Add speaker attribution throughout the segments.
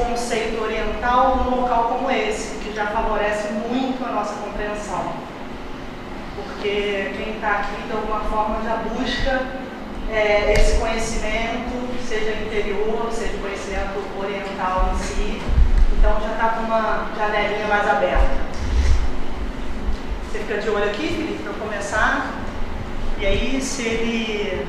Speaker 1: conceito oriental num local como esse, que já favorece muito a nossa compreensão. Porque quem está aqui, de alguma forma, já busca esse conhecimento, seja interior, seja conhecimento oriental em si, então já está com uma janelinha mais aberta. Você fica de olho aqui, Felipe, para começar, e aí se ele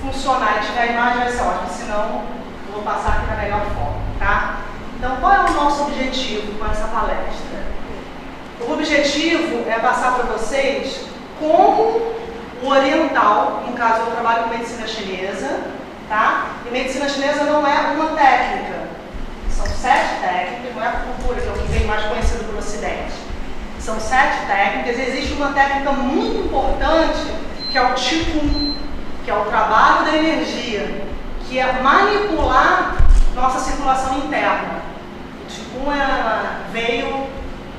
Speaker 1: funcionar e tiver a imagem vai ser ótimo, senão eu vou passar aqui da melhor forma, tá? Então, qual é o nosso objetivo com essa palestra? O objetivo é passar para vocês como o oriental, no caso eu trabalho com medicina chinesa, tá? E medicina chinesa não é uma técnica, são 7 técnicas, não é a cultura, que é o que vem mais conhecido pelo Ocidente. São 7 técnicas, existe uma técnica muito importante, que é o Qigong, que é o trabalho da energia, que é manipular nossa circulação interna. O Qigong veio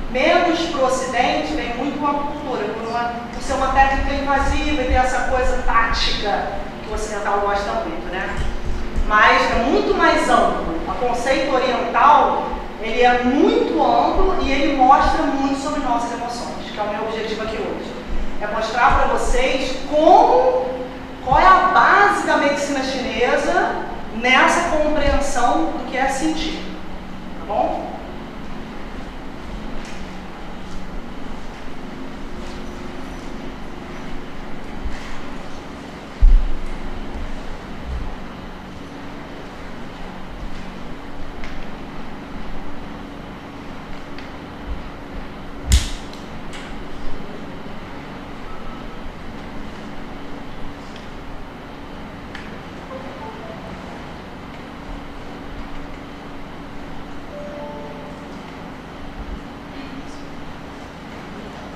Speaker 1: menos para o Ocidente, vem muito com a cultura, por ser uma técnica invasiva e ter essa coisa tática que o ocidental gosta muito, né? Mas é muito mais amplo. O conceito oriental, ele é muito amplo e ele mostra muito sobre nossas emoções, que é o meu objetivo aqui hoje. É mostrar para vocês qual é a base da medicina chinesa nessa compreensão do que é sentir, tá bom?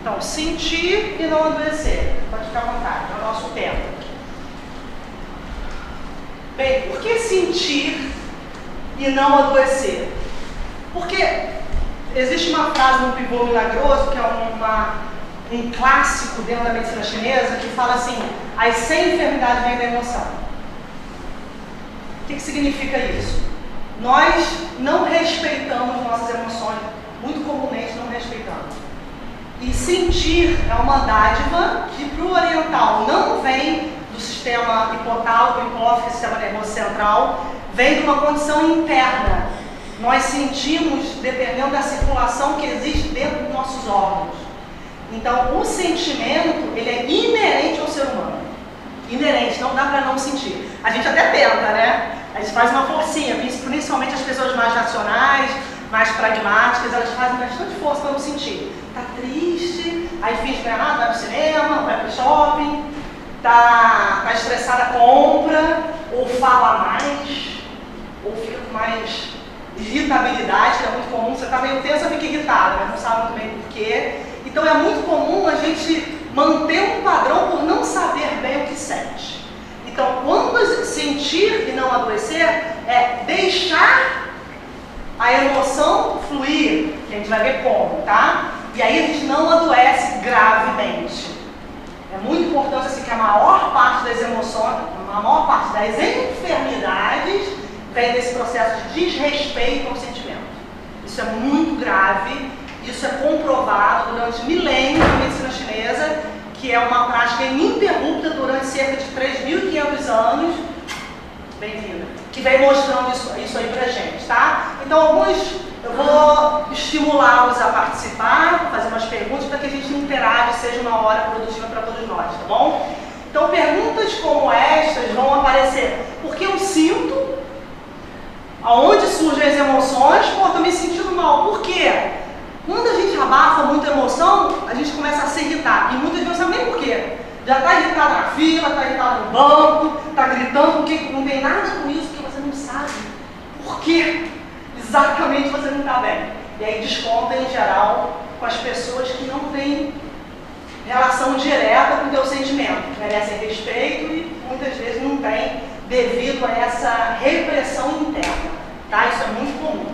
Speaker 1: Então, sentir e não adoecer. Pode ficar à vontade, é o nosso tema. Bem, por que sentir e não adoecer? Porque existe uma frase no Pivô Milagroso, que é um clássico dentro da medicina chinesa, que fala assim: as 100 enfermidades vêm da emoção. O que significa isso? Nós não respeitamos nossas emoções, muito comumente não respeitamos. E sentir é uma dádiva que para o oriental não vem do sistema hipotálamo, hipófise, sistema nervoso central, vem de uma condição interna. Nós sentimos dependendo da circulação que existe dentro dos nossos órgãos. Então, o sentimento, ele é inerente ao ser humano. Inerente, não dá para não sentir. A gente até tenta, né? A gente faz uma forcinha, principalmente as pessoas mais racionais, mais pragmáticas, elas fazem bastante força para não sentir. Tá triste, aí finge que vai pro cinema, vai pro shopping, tá estressada, compra, ou fala mais, ou fica com mais irritabilidade, que é muito comum. Você tá meio tensa, fica irritada, mas não sabe muito bem por quê. Então é muito comum a gente manter um padrão por não saber bem o que sente. Então, quando sentir e não adoecer, é deixar a emoção fluir, que a gente vai ver como, tá? E aí a gente não adoece gravemente. É muito importante assim, que a maior parte das emoções, a maior parte das enfermidades vem desse processo de desrespeito ao sentimento. Isso é muito grave, isso é comprovado durante milênios na medicina chinesa, que é uma prática ininterrupta durante cerca de 3.500 anos. Bem-vinda. Que vem mostrando isso aí pra gente, tá? Então, eu vou estimulá-los a participar, fazer umas perguntas para que a gente interaja e seja uma hora produtiva para todos nós, tá bom? Então, perguntas como estas vão aparecer. Porque eu sinto, aonde surgem as emoções, pô, tô me sentindo mal. Por quê? Quando a gente abafa muita emoção, a gente começa a se irritar. E muitas vezes não sabe nem por quê. Já está irritado na fila, está irritado no banco, está gritando porque não tem nada com isso, porque você não sabe por que exatamente você não está bem. E aí desconta em geral com as pessoas que não têm relação direta com o teu sentimento, que merecem respeito e muitas vezes não tem devido a essa repressão interna. Tá? Isso é muito comum.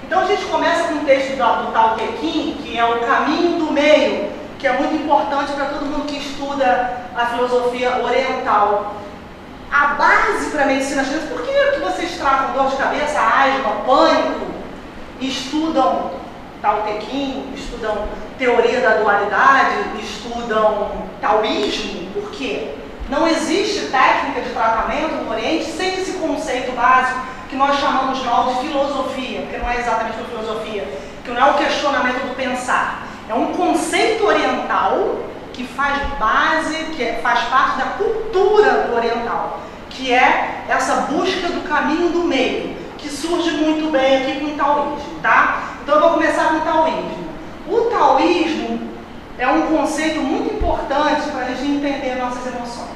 Speaker 1: Então a gente começa com um texto do Tao Te Ching, que é o caminho do meio, que é muito importante para todo mundo que estuda a filosofia oriental. A base para a medicina chinesa, por que vocês tratam dor de cabeça, asma, pânico, estudam Tao Te Ching, estudam teoria da dualidade, estudam taoísmo. Por quê? Não existe técnica de tratamento no Oriente sem esse conceito básico que nós chamamos mal de filosofia, porque não é exatamente uma filosofia, que não é o questionamento do pensar. É um conceito oriental que faz base, faz parte da cultura do oriental, que é essa busca do caminho do meio, que surge muito bem aqui com o taoísmo, tá? Então eu vou começar com o taoísmo. O taoísmo é um conceito muito importante para a gente entender nossas emoções,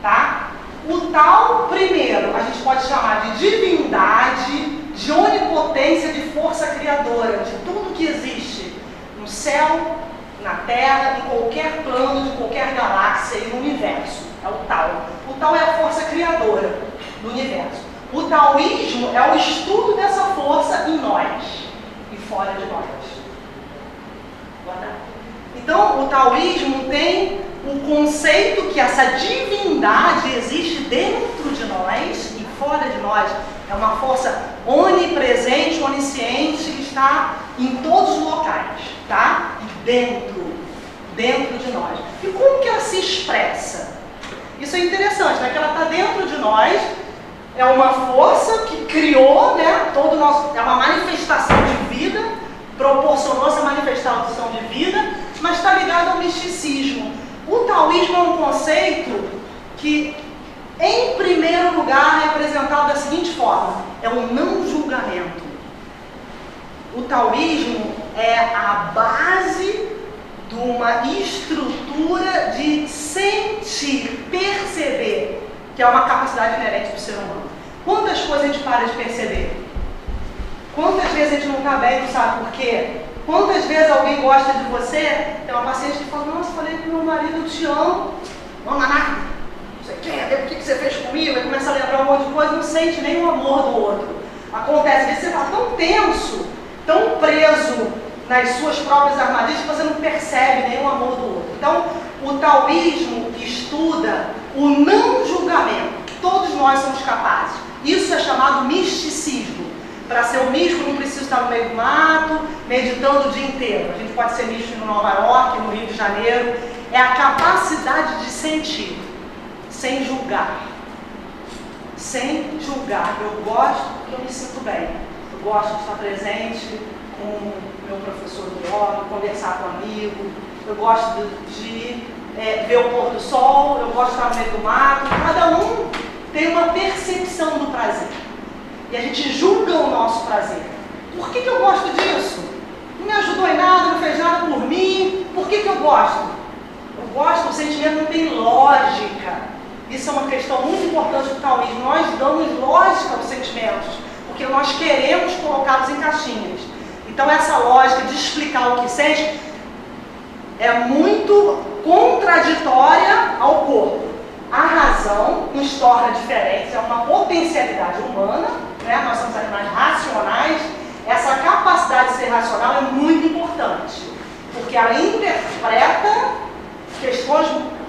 Speaker 1: tá? O Tao, primeiro, a gente pode chamar de divindade, de onipotência, de força criadora, de tudo que existe no céu, na Terra, em qualquer plano, de qualquer galáxia e no universo. É o Tao. O Tao é a força criadora do universo. O taoísmo é o estudo dessa força em nós e fora de nós. Então, o taoísmo tem um conceito que essa divindade existe dentro de nós e fora de nós. É uma força onipresente, onisciente, que está em todos os locais, tá? Dentro de nós. E como que ela se expressa? Isso é interessante, né? Que ela está dentro de nós, é uma força que criou, né? Todo o nosso, é uma manifestação de vida, proporcionou essa manifestação de vida, mas está ligado ao misticismo. O taoísmo é um conceito que, em primeiro lugar, é apresentado da seguinte forma: é um não julgamento. O taoísmo é a base de uma estrutura de sentir, perceber, que é uma capacidade inerente do ser humano. Quantas coisas a gente para de perceber? Quantas vezes a gente não está bem, não sabe por quê? Quantas vezes alguém gosta de você? Tem uma paciente que fala: nossa, falei pro meu marido, eu te amo. Não ama nada. Você quer? O que você fez comigo? Aí começa a lembrar um monte de coisa, não sente nem o amor do outro. Acontece, às vezes você está tão tenso, tão preso nas suas próprias armadilhas, que você não percebe nem o amor do outro. Então, o taoísmo estuda o não julgamento. Todos nós somos capazes. Isso é chamado misticismo. Para ser um místico, não precisa estar no meio do mato, meditando o dia inteiro. A gente pode ser místico em Nova York, no Rio de Janeiro. É a capacidade de sentir, sem julgar. Sem julgar. Eu gosto porque eu me sinto bem. Eu gosto de estar presente com o meu professor de yoga, conversar com um amigo. Eu gosto de ver o pôr do sol. Eu gosto de estar no meio do mato. Cada um tem uma percepção do prazer. E a gente julga o nosso prazer. Por que eu gosto disso? Não me ajudou em nada, não fez nada por mim. Por que eu gosto? Eu gosto, o sentimento não tem lógica. Isso é uma questão muito importante do taoísmo. Nós damos lógica aos sentimentos, porque nós queremos colocá-los em caixinhas. Então essa lógica de explicar o que sente é muito contraditória ao corpo. A razão nos torna diferentes, é uma potencialidade humana, né? Nós somos animais racionais. Essa capacidade de ser racional é muito importante, porque ela interpreta questões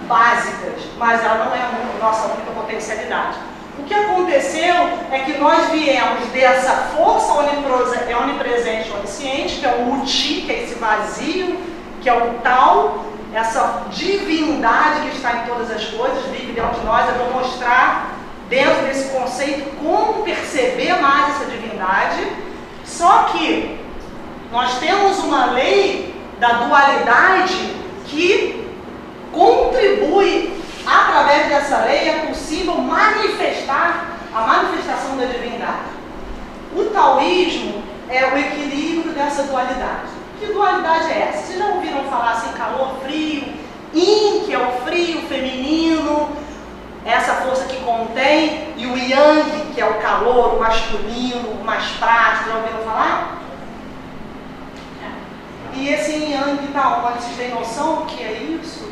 Speaker 1: básicas, mas ela não é a nossa única potencialidade. O que aconteceu é que nós viemos dessa força onipresente, onisciente, que é o Uti, que é esse vazio, que é o Tao, essa divindade que está em todas as coisas, vive dentro de nós. Eu vou mostrar, dentro desse conceito, como perceber mais essa divindade. Só que nós temos uma lei da dualidade que contribui, através dessa lei é possível manifestar a manifestação da divindade. O taoísmo é o equilíbrio dessa dualidade. Que dualidade é essa? Vocês já ouviram falar assim, calor, frio? Yin, que é o frio feminino, essa força que contém, e o yang, que é o calor, o masculino, o mais prático. Já ouviram falar? E esse yin yang está onde? Vocês têm noção do que é isso?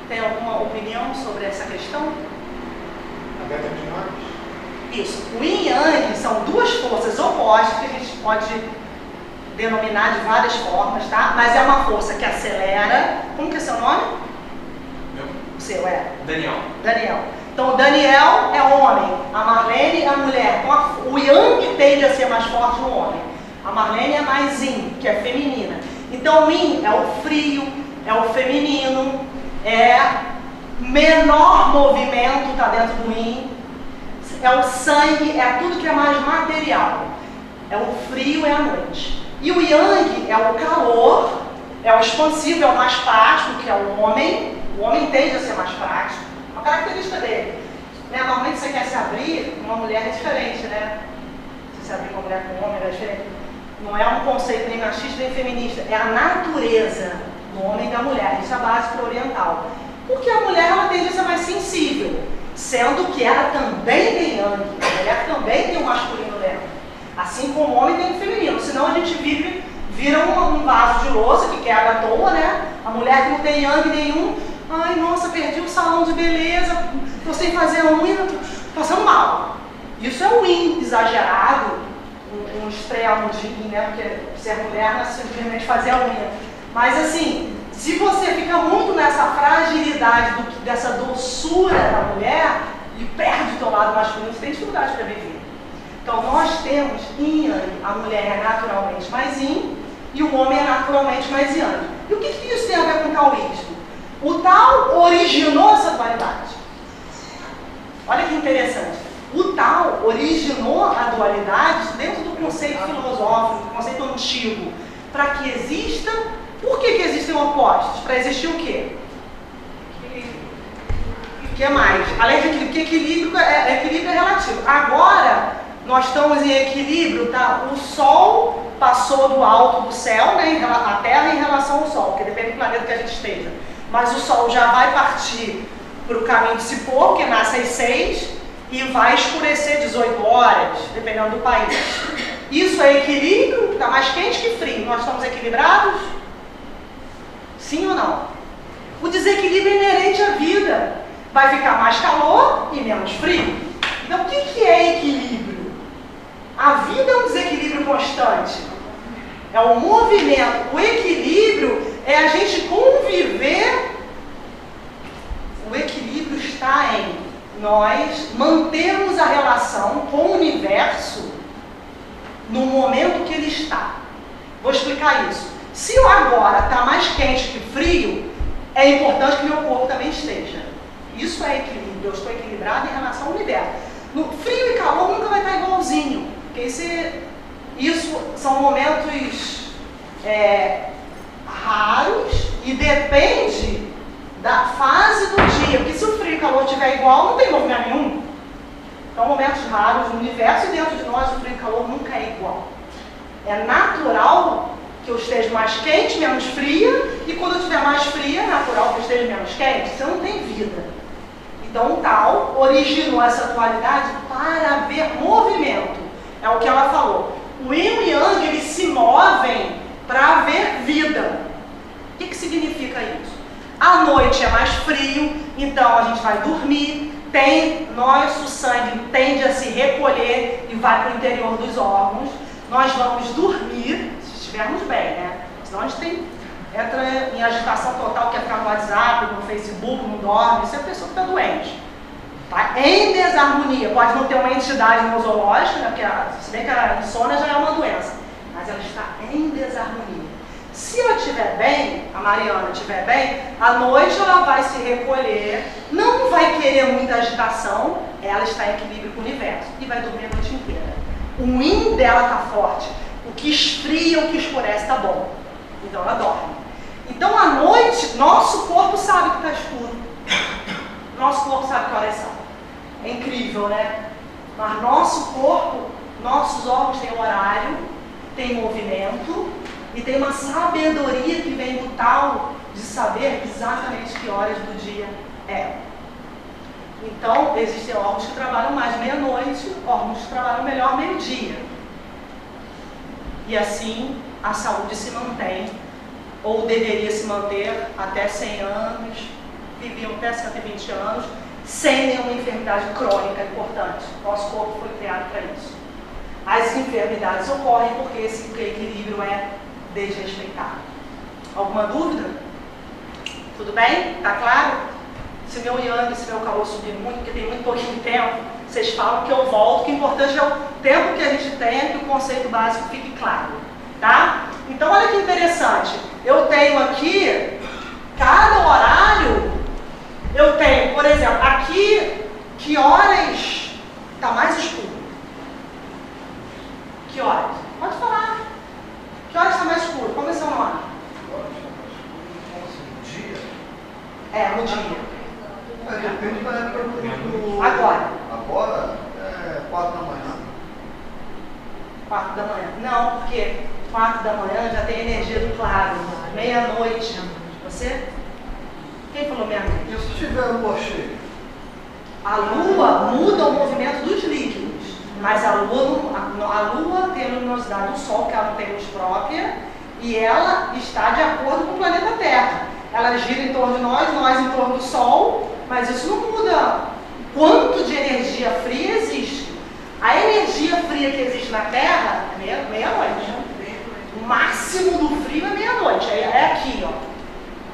Speaker 1: Tem alguma opinião sobre essa questão?
Speaker 2: A beta de nós?
Speaker 1: Isso. O yin e yang são duas forças opostas que a gente pode denominar de várias formas, tá? Mas é uma força que acelera. Como que é seu nome?
Speaker 2: Meu?
Speaker 1: O seu é?
Speaker 2: Daniel.
Speaker 1: Daniel. Então, o Daniel é homem, a Marlene é mulher. Então, o Yang tende a ser mais forte no homem. A Marlene é mais Yin, que é feminina. Então, o Yin é o frio, é o feminino, é menor movimento, está dentro do Yin. É o sangue, é tudo que é mais material. É o frio, é a noite. E o Yang é o calor, é o expansivo, é o mais prático, que é o homem. O homem tende a ser mais prático. Uma característica dele. Né? Normalmente você quer se abrir, uma mulher é diferente, né? Você se abrir uma mulher com um homem é diferente. Não é um conceito nem machista nem feminista, é a natureza do homem e da mulher. Isso é a base para o oriental. Porque a mulher ela tende a ser mais sensível, sendo que ela também tem yang, a mulher também tem o masculino dela. Assim como o homem tem o feminino, senão a gente vira um vaso de louça que quebra à toa, né? A mulher que não tem yang nenhum, ai nossa, perdi o salão de beleza, tô sem fazer a unha, tô passando mal. Isso é um yin exagerado, um extremo de yin, né? Porque ser mulher não é simplesmente fazer a unha. Mas assim, se você fica muito nessa fragilidade dessa doçura da mulher e perde o teu lado masculino, você tem dificuldade para viver. Então nós temos yin yang, a mulher é naturalmente mais yin e o homem é naturalmente mais yang. E o que isso tem a ver com o taoísmo? O Tao originou essa dualidade. Olha que interessante. O Tao originou a dualidade dentro do conceito filosófico, do conceito antigo, para que exista. Por que existem opostos? Para existir o quê? O que mais? Além de equilíbrio, porque equilíbrio é relativo. Agora, nós estamos em equilíbrio, tá? O Sol passou do alto do céu, né, a Terra em relação ao Sol, porque depende do planeta que a gente esteja. Mas o Sol já vai partir para o caminho de se pôr, porque nasce às 6 e vai escurecer 18 horas, dependendo do país. Isso é equilíbrio? Está mais quente que frio. Nós estamos equilibrados? Sim ou não? O desequilíbrio é inerente à vida. Vai ficar mais calor e menos frio. Então, o que é equilíbrio? A vida é um desequilíbrio constante. É um movimento. O equilíbrio é a gente conviver. O equilíbrio está em nós mantermos a relação com o universo no momento que ele está. Vou explicar isso. Se eu agora está mais quente que frio, é importante que meu corpo também esteja. Isso é equilíbrio. Eu estou equilibrado em relação ao universo. No frio e calor nunca vai estar igualzinho. Porque isso são momentos raros e depende da fase do dia. Porque se o frio e o calor estiver igual, não tem movimento nenhum. Então, momentos raros no universo e dentro de nós, o frio e o calor nunca é igual. É natural que eu esteja mais quente, menos fria, e quando eu estiver mais fria, é natural que eu esteja menos quente. Você não tem vida. Então, o Tao originou essa dualidade para haver movimento. É o que ela falou. O Yin e o Yang, eles se movem para haver vida. O que significa isso? À noite é mais frio, então a gente vai dormir. Nosso sangue tende a se recolher e vai para o interior dos órgãos. Nós vamos dormir, se estivermos bem, né? Senão a gente entra em agitação total, quer ficar no WhatsApp, no Facebook, não dorme. Isso é a pessoa que está doente. Tá? Em desarmonia. Pode não ter uma entidade nosológica, né? Porque se bem que a insônia já é uma doença, mas ela está em desarmonia. Se eu estiver bem, a Mariana estiver bem, à noite ela vai se recolher, não vai querer muita agitação, ela está em equilíbrio com o universo e vai dormir a noite inteira. O yin dela está forte, o que esfria, o que escurece está bom. Então ela dorme. Então à noite, nosso corpo sabe que está escuro. Nosso corpo sabe que horas são. É incrível, né? Mas nosso corpo, nossos órgãos têm horário, têm movimento, e tem uma sabedoria que vem do Tao de saber exatamente que horas do dia é. Então, existem órgãos que trabalham mais meia-noite, órgãos que trabalham melhor meio-dia. E assim, a saúde se mantém, ou deveria se manter até 100 anos, viviam até 120 anos, sem nenhuma enfermidade crônica importante. Nosso corpo foi criado para isso. As enfermidades ocorrem porque esse equilíbrio é desrespeitado. Alguma dúvida? Tudo bem? Tá claro? se meu yang, se meu calor subir muito, porque tem muito pouquinho tempo, vocês falam que eu volto, que o importante é o tempo que a gente tem, que o conceito básico fique claro, tá? Então, olha que interessante, eu tenho aqui, cada horário, eu tenho, por exemplo, aqui, que horas está mais escuro? Que horas? Pode falar. Que horas está mais escuro? Qual é o seu nome?
Speaker 2: Dia?
Speaker 1: É, no dia.
Speaker 2: Depende da época do...
Speaker 1: Agora.
Speaker 2: Agora é 4 da manhã.
Speaker 1: 4 da manhã. Não, porque 4 da manhã já tem energia do claro. Meia-noite. Você? Quem falou meia-noite?
Speaker 2: E se tiver lua cheia?
Speaker 1: A lua muda o movimento dos líquidos. Mas a lua tem a luminosidade do Sol, que ela não tem luz própria, e ela está de acordo com o planeta Terra. Ela gira em torno de nós em torno do Sol, mas isso não muda quanto de energia fria existe. A energia fria que existe na Terra é meia-noite. O máximo do frio é meia-noite. É aqui, ó.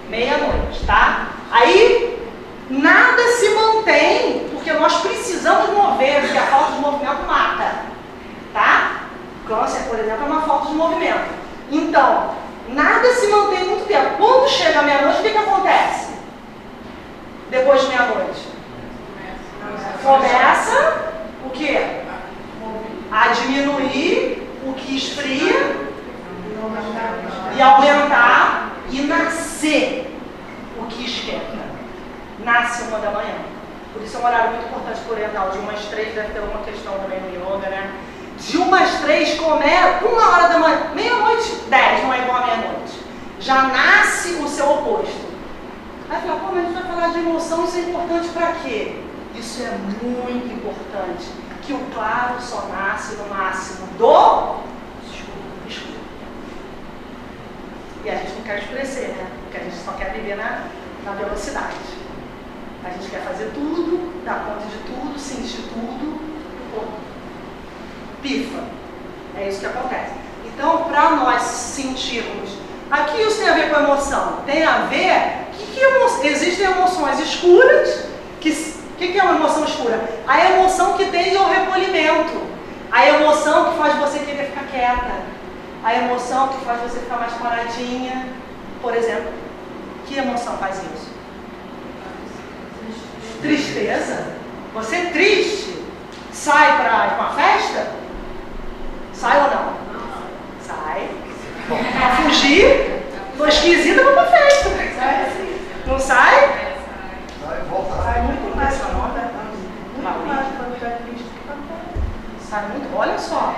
Speaker 1: Meia-noite, tá? Aí, nada se mantém, porque nós precisamos mover, porque a falta de movimento mata, tá? Câncer, por exemplo, é uma falta de movimento. Então, nada se mantém muito tempo. Quando chega a meia-noite, o que acontece? Depois de meia-noite? Começa o quê? A diminuir o que esfria e aumentar e nascer o que esquenta. Nasce 1 da manhã. Por isso é um horário muito importante para o oriental. De 1 às 3 deve ter uma questão também no yoga, né? De 1 às 3 começa 1 hora da manhã, meia-noite, 10, não é igual a meia-noite. Já nasce o seu oposto. Aí fala, pô, mas a gente vai falar de emoção, isso é importante para quê? Isso é muito importante. Que o claro só nasce no máximo do escuro. E a gente não quer escurecer, né? Porque a gente só quer viver na velocidade. A gente quer fazer tudo, dar conta de tudo, sentir tudo, pifa. É isso que acontece. Então, para nós sentirmos... Aqui isso tem a ver com emoção. Tem a ver... Existem emoções escuras. O que é uma emoção escura? A emoção que tende ao recolhimento. A emoção que faz você querer ficar quieta. A emoção que faz você ficar mais paradinha. Por exemplo, que emoção faz isso? Tristeza. Você é triste, sai para uma festa? Sai ou não? Sai. Para fugir, tô esquisita, vou para festa. Não sai?
Speaker 2: Sai, volta.
Speaker 1: Sai muito mais. Sai muito. Olha só.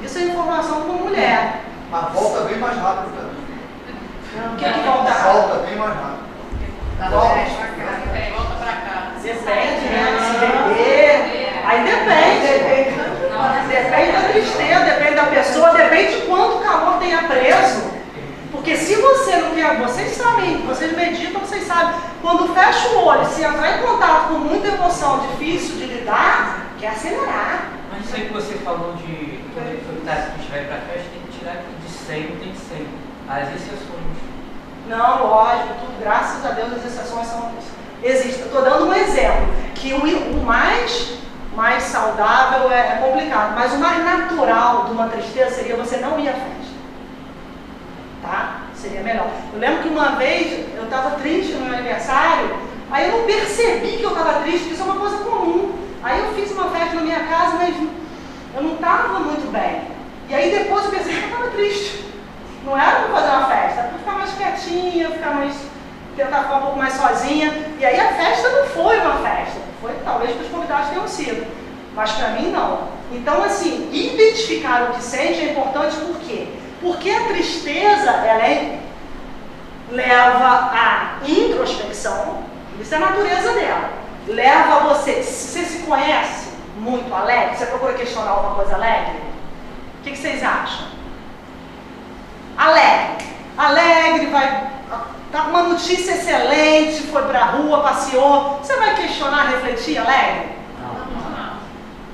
Speaker 1: Isso é informação para mulher.
Speaker 2: Mas volta bem mais rápido também.
Speaker 1: O que volta rápido?
Speaker 2: Volta bem mais rápido.
Speaker 3: Volta pra cá.
Speaker 1: Depende, né? Se beber. Aí depende. Depende da tristeza, depende da pessoa, depende de quanto calor tenha preso. Porque se você não quer, vocês sabem, vocês meditam, vocês sabem, quando fecha o olho, se entrar em contato com muita emoção difícil de lidar, quer acelerar.
Speaker 4: Mas isso aí que você falou de quando a gente vai pra festa, tem que tirar de 100, não tem 100. As exceções.
Speaker 1: Não, lógico, tudo, graças a Deus as exceções são existem. Estou dando um exemplo, que o mais saudável é complicado, mas o mais natural de uma tristeza seria você não ir à festa. Tá? Seria melhor. Eu lembro que uma vez eu estava triste no meu aniversário, aí eu não percebi que eu estava triste, porque isso é uma coisa comum. Aí eu fiz uma festa na minha casa, mas eu não estava muito bem. E aí depois eu percebi que eu estava triste. Não era para fazer uma festa, era para ficar mais quietinha, tentar ficar um pouco mais sozinha. E aí a festa não foi uma festa, foi talvez para os convidados tenham sido, mas para mim não. Então assim, identificar o que sente é importante por quê? Porque a tristeza, ela leva à introspecção, isso é a natureza dela. Leva a você se conhece muito alegre, você procura questionar alguma coisa alegre? O que vocês acham? Alegre, vai tá uma notícia excelente, foi pra rua, passeou. Você vai questionar, refletir alegre?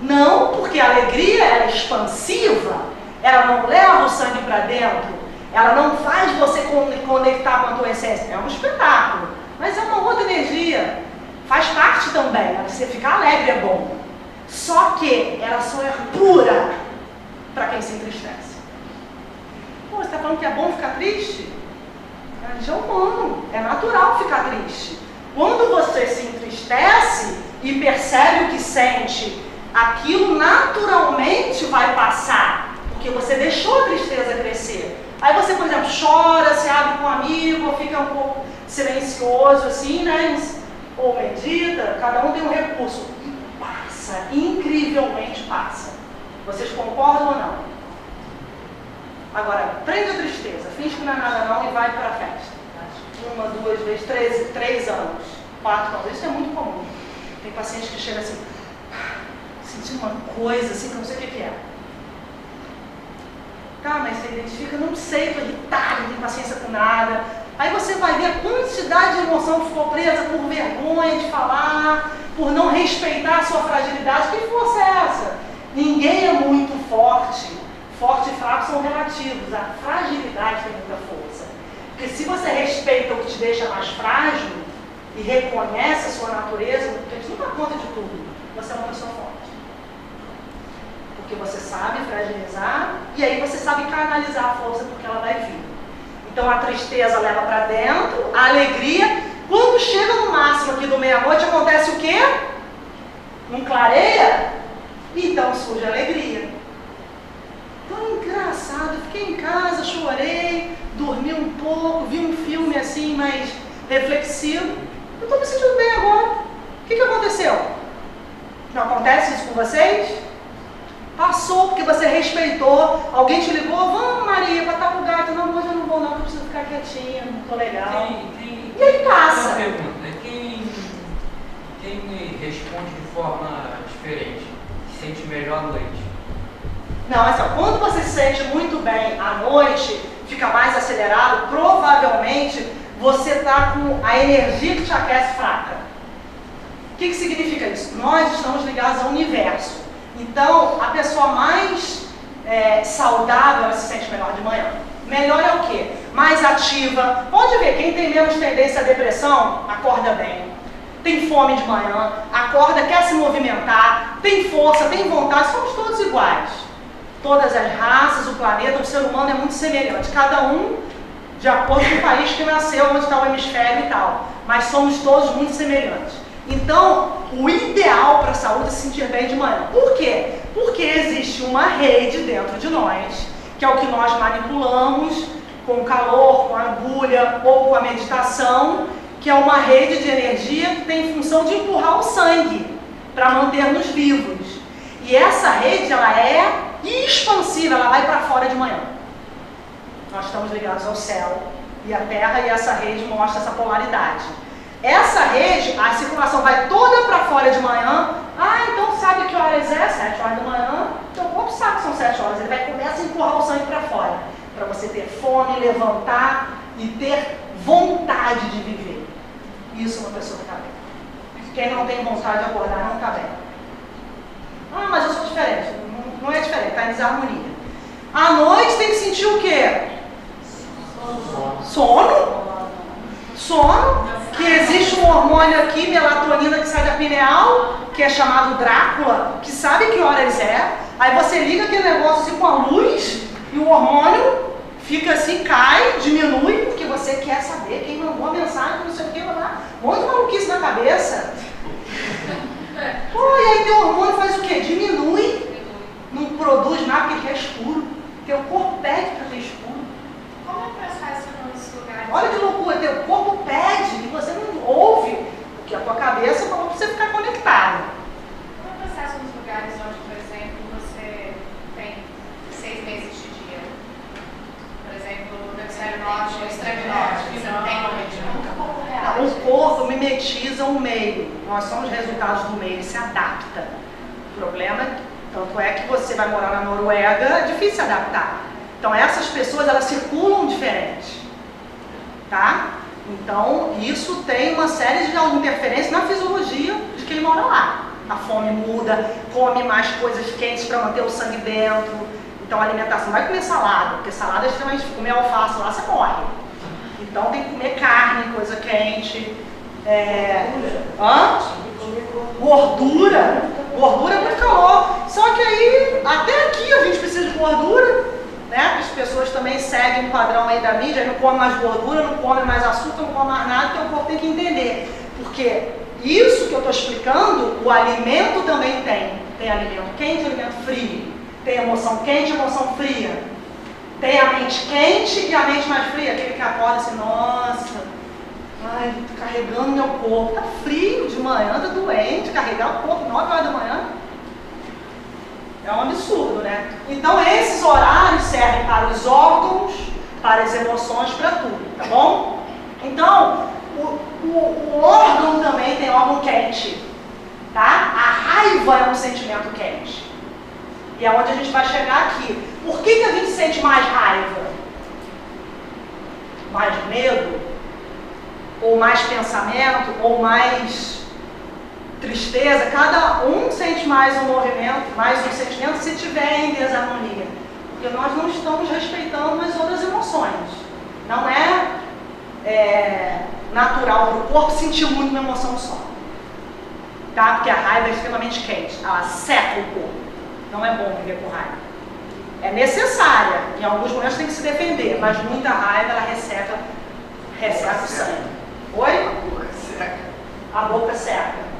Speaker 1: Não, porque a alegria ela é expansiva, ela não leva o sangue para dentro, ela não faz você conectar com a tua essência. É um espetáculo, mas é uma outra energia. Faz parte também, você ficar alegre é bom. Só que ela só é pura para quem se entristece. Pô, você está falando que é bom ficar triste? A gente é humano, é natural ficar triste. Quando você se entristece e percebe o que sente, aquilo naturalmente vai passar, porque você deixou a tristeza crescer. Aí você, por exemplo, chora, se abre com um amigo, ou fica um pouco silencioso assim, né? Ou medita, cada um tem um recurso. E passa, incrivelmente passa. Vocês concordam ou não? Agora, prende a tristeza, finge que não é nada não e vai para a festa. 1, 2 vezes, 3 anos, 4 anos. Isso é muito comum. Tem pacientes que chegam assim, sentindo uma coisa assim que eu não sei o que é. Tá, mas você identifica, não sei, estou irritado, não tenho paciência com nada. Aí você vai ver a quantidade de emoção que ficou presa por vergonha de falar, por não respeitar a sua fragilidade. Que força é essa? Ninguém é muito forte. Forte e fraco são relativos. A fragilidade tem muita força. Porque se você respeita o que te deixa mais frágil e reconhece a sua natureza, porque a gente não dá conta de tudo, você é uma pessoa forte. Porque você sabe fragilizar e aí você sabe canalizar a força porque ela vai vir. Então a tristeza leva para dentro, a alegria. Quando chega no máximo aqui do meia-noite, acontece o quê? Não clareia? Então surge a alegria. Então engraçado, fiquei em casa, chorei, dormi um pouco, vi um filme assim mais reflexivo. Eu estou me sentindo bem agora. O que aconteceu? Não acontece isso com vocês? Passou porque você respeitou, alguém te ligou, vamos Maria, para tal lugar, não, hoje eu não vou não, porque eu preciso ficar quietinha, não estou legal. E aí passa.
Speaker 4: Uma pergunta, quem me responde de forma diferente, se sente melhor à noite?
Speaker 1: Não, assim, quando você se sente muito bem à noite, fica mais acelerado, provavelmente você está com a energia que te aquece fraca. O que significa isso? Nós estamos ligados ao universo. Então, a pessoa mais saudável, ela se sente melhor de manhã. Melhor é o quê? Mais ativa. Pode ver, quem tem menos tendência à depressão, acorda bem. Tem fome de manhã, acorda, quer se movimentar, tem força, tem vontade, somos todos iguais. Todas as raças, o planeta, o ser humano é muito semelhante. Cada um de acordo com o país que nasceu, onde está o hemisfério e tal. Mas somos todos muito semelhantes. Então, o ideal para a saúde é se sentir bem de manhã. Por quê? Porque existe uma rede dentro de nós, que é o que nós manipulamos com o calor, com a agulha ou com a meditação, que é uma rede de energia que tem função de empurrar o sangue para manter-nos vivos. E essa rede, ela é expansiva, ela vai para fora de manhã. Nós estamos ligados ao céu e à terra e essa rede mostra essa polaridade. Essa rede, a circulação vai toda para fora de manhã. Ah, então sabe que horas é? 7 horas da manhã. Então o corpo sabe que são 7 horas. Ele vai começar a empurrar o sangue para fora. Para você ter fome, levantar e ter vontade de viver. Isso é uma pessoa que está bem. Quem não tem vontade de acordar não está bem. Ah, mas eu sou diferente. Não é diferente, está em desarmonia. À noite tem que sentir o quê? Sono. Sono, que existe um hormônio aqui, melatonina, que sai da pineal, que é chamado Drácula, que sabe que horas é. Aí você liga aquele negócio assim com a luz e o hormônio fica assim, cai, diminui, porque você quer saber quem mandou a mensagem, não sei o que, lá. Um monte de maluquice na cabeça. Pô, e aí teu hormônio faz o quê? Diminui, não produz nada porque ele quer escuro. Teu corpo pede para ter escuro.
Speaker 3: Como é que faz isso nos lugares?
Speaker 1: Olha que loucura, teu corpo pede e você não ouve, porque a tua cabeça falou para você ficar conectado.
Speaker 3: Como é o processo nos lugares onde, por exemplo, você tem 6 meses de dia? Por exemplo, no hemisfério norte, no extremo norte, você não tem noite, nunca como real.
Speaker 1: O corpo mimetiza o meio, nós somos resultados do meio, ele se adapta. O problema, tanto é que você vai morar na Noruega, é difícil se adaptar. Então essas pessoas, elas circulam diferente. Tá? Então, isso tem uma série de interferências na fisiologia de quem mora lá. A fome muda, come mais coisas quentes para manter o sangue dentro. Então, a alimentação não vai comer salada, porque salada é extremamente... Comer alface lá, você morre. Então, tem que comer carne, coisa quente. Gordura. Gordura é muito calor. Só que aí, até aqui a gente precisa de gordura, né? As pessoas também seguem um padrão aí da mídia, não come mais gordura, não come mais açúcar, não come mais nada, então o corpo tem que entender. Porque isso que eu estou explicando, o alimento também tem. Tem alimento quente, alimento frio. Tem emoção quente, emoção fria. Tem a mente quente e a mente mais fria. Aquele que acorda assim, nossa, ai, tô carregando meu corpo. Tá frio de manhã, tá doente. Carregar o corpo 9 horas da manhã é um absurdo, né? Então esses horários servem para os órgãos, para as emoções, para tudo, tá bom? Então, o órgão também tem órgão quente, tá? A raiva é um sentimento quente. E é onde a gente vai chegar aqui. Por que a gente sente mais raiva? Mais medo? Ou mais pensamento? Ou mais tristeza? Cada um sente mais um movimento, mais um sentimento, se estiver em desarmonia. Porque nós não estamos respeitando as outras emoções. Não é natural para o corpo sentir muito uma emoção só. Tá? Porque a raiva é extremamente quente. Ela seca o corpo. Não é bom viver com raiva. É necessária. Em alguns momentos tem que se defender. Mas muita raiva, ela resseca o sangue. Oi? A boca seca.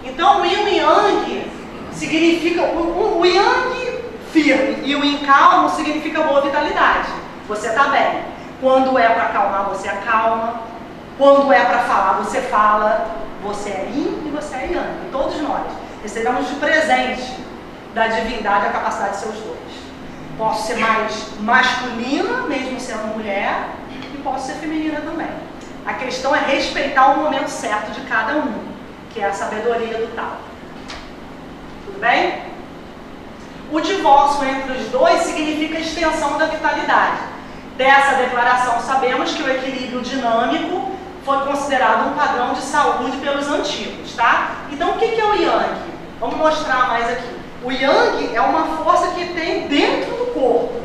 Speaker 1: Então o yin e yang significa... O yang firme e o yin calmo significa boa vitalidade. Você está bem. Quando é para acalmar, você acalma. Quando é para falar, você fala. Você é yin e você é yang. Todos nós recebemos de presente da divindade a capacidade de ser os dois. Posso ser mais masculina, mesmo sendo mulher, e posso ser feminina também. A questão é respeitar o momento certo de cada um, que é a sabedoria do Tao. Tudo bem? O divórcio entre os dois significa a extensão da vitalidade. Dessa declaração, sabemos que o equilíbrio dinâmico foi considerado um padrão de saúde pelos antigos, tá? Então, o que é o Yang? Vamos mostrar mais aqui. O Yang é uma força que tem dentro do corpo.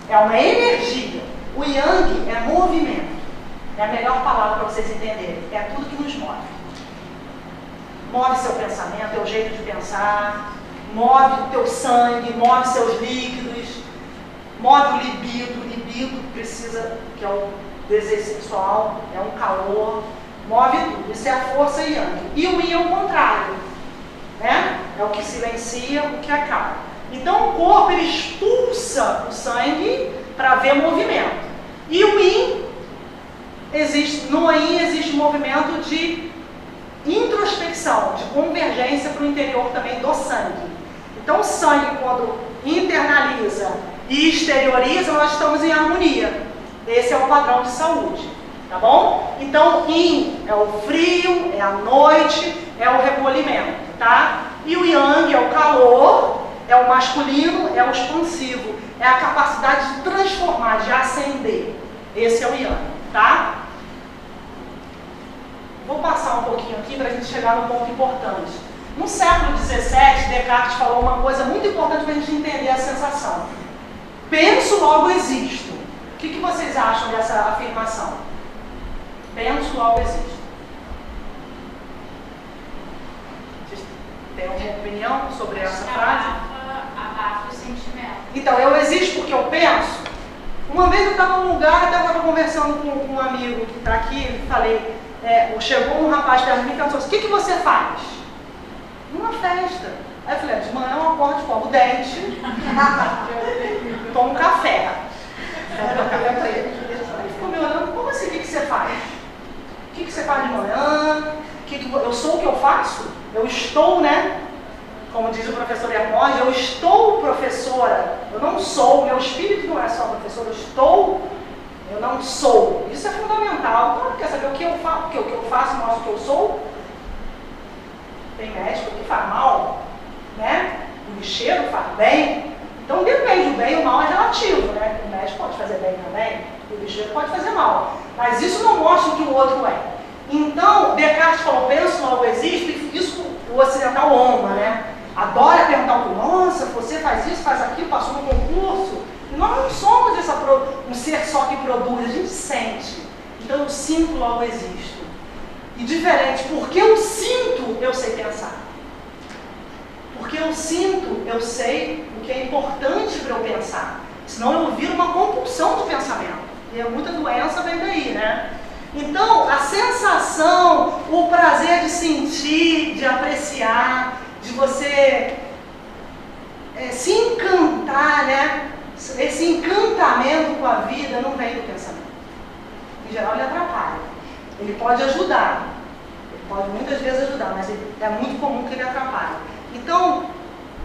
Speaker 1: É uma energia. O Yang é movimento. É a melhor palavra para vocês entenderem. É tudo que nos move. Move seu pensamento, é o jeito de pensar. Move o teu sangue, move seus líquidos. Move o libido. Libido precisa, que é o desejo sexual, é um calor. Move tudo. Isso é a força Yang. E o Yin é o contrário. Né? É o que silencia, o que acalma. Então o corpo ele expulsa o sangue para ver movimento. E o Yin no Yin existe um movimento de introspecção, de convergência para o interior também do sangue. Então o sangue, quando internaliza e exterioriza, nós estamos em harmonia. Esse é o padrão de saúde, tá bom? Então Yin é o frio, é a noite, é o recolhimento, tá? E o Yang é o calor, é o masculino, é o expansivo, é a capacidade de transformar, de acender. Esse é o Yang, tá? Vou passar um pouquinho aqui para a gente chegar num ponto importante. No século XVII, Descartes falou uma coisa muito importante para a gente entender a sensação. Penso, logo existo. O que vocês acham dessa afirmação? Penso, logo existo. Vocês têm alguma opinião sobre essa frase?
Speaker 3: Abafa o sentimento.
Speaker 1: Então, eu existo porque eu penso. Uma vez eu estava num lugar, eu estava conversando com um amigo que está aqui, e falei, chegou um rapaz perto de mim e falou assim, o que você faz? Numa festa. Aí eu falei, de manhã eu acordo, escovo o dente, tomo um café. Eu café para ele. Ele ficou me olhando, como assim, o que você faz? O que você faz de manhã? Eu sou o que eu faço? Eu estou, né? Como diz o professor Hermógenes, eu estou professora, eu não sou, meu espírito não é só professor, eu não sou. Isso é fundamental. Então, quer saber o que eu faço? Porque o que eu faço mostra o que eu sou? Tem médico que faz mal, né? O lixeiro faz bem. Então depende, o bem e o mal é relativo, né? O médico pode fazer bem também, o lixeiro pode fazer mal. Mas isso não mostra o que o outro é. Então, Descartes falou, penso, logo existo, e isso o ocidental ama, né? Adora perguntar o que, nossa, você faz isso, faz aquilo, passou no concurso. E nós não somos um ser só que produz, a gente sente. então eu sinto, logo existo. E diferente, porque eu sinto, eu sei pensar. Porque eu sinto, eu sei o que é importante para eu pensar. Senão eu viro uma compulsão do pensamento. E muita doença vem daí, né? Então, a sensação, o prazer de sentir, de apreciar, de você se encantar, né? Esse encantamento com a vida não vem do pensamento. Em geral, ele atrapalha. Ele pode ajudar. Ele pode muitas vezes ajudar, mas é muito comum que ele atrapalhe. Então,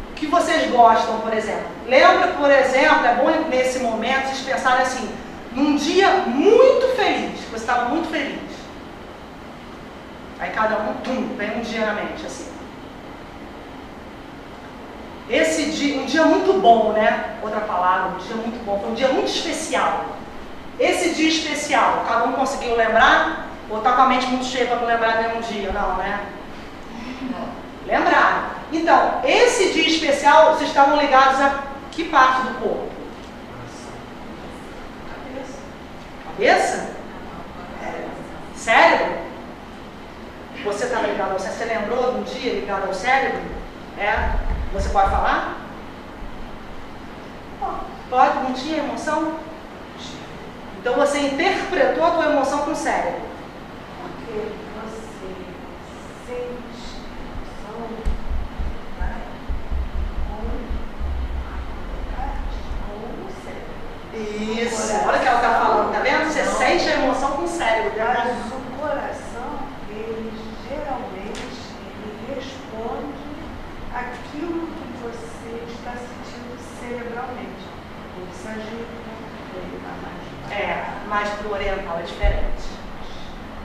Speaker 1: o que vocês gostam, por exemplo? Lembra, por exemplo, é bom nesse momento vocês pensarem assim, num dia muito feliz, que você estava muito feliz. Aí cada um, vem um dia na mente, assim. Esse dia, um dia muito bom, né? Outra palavra, um dia muito bom, foi um dia muito especial. Esse dia especial, cada um conseguiu lembrar? Ou está com a mente muito cheia para não lembrar nenhum dia? Não, né? Lembraram. Então, esse dia especial, vocês estavam ligados a que parte do corpo? Cabeça? Cérebro? Você estava ligado ao cérebro? Você lembrou de um dia ligado ao cérebro? Você pode falar? Pode? Não tinha emoção? Então você interpretou a tua emoção com o cérebro.
Speaker 5: Porque você sente emoção, né? Com o cérebro.
Speaker 1: Isso, olha o que ela está falando, tá vendo? Você sente a emoção com o cérebro.
Speaker 5: Mas o coração, ele geralmente responde aquilo que você está sentindo cerebralmente. O sagitário, ele está mais.
Speaker 1: Mas para o oriental é diferente.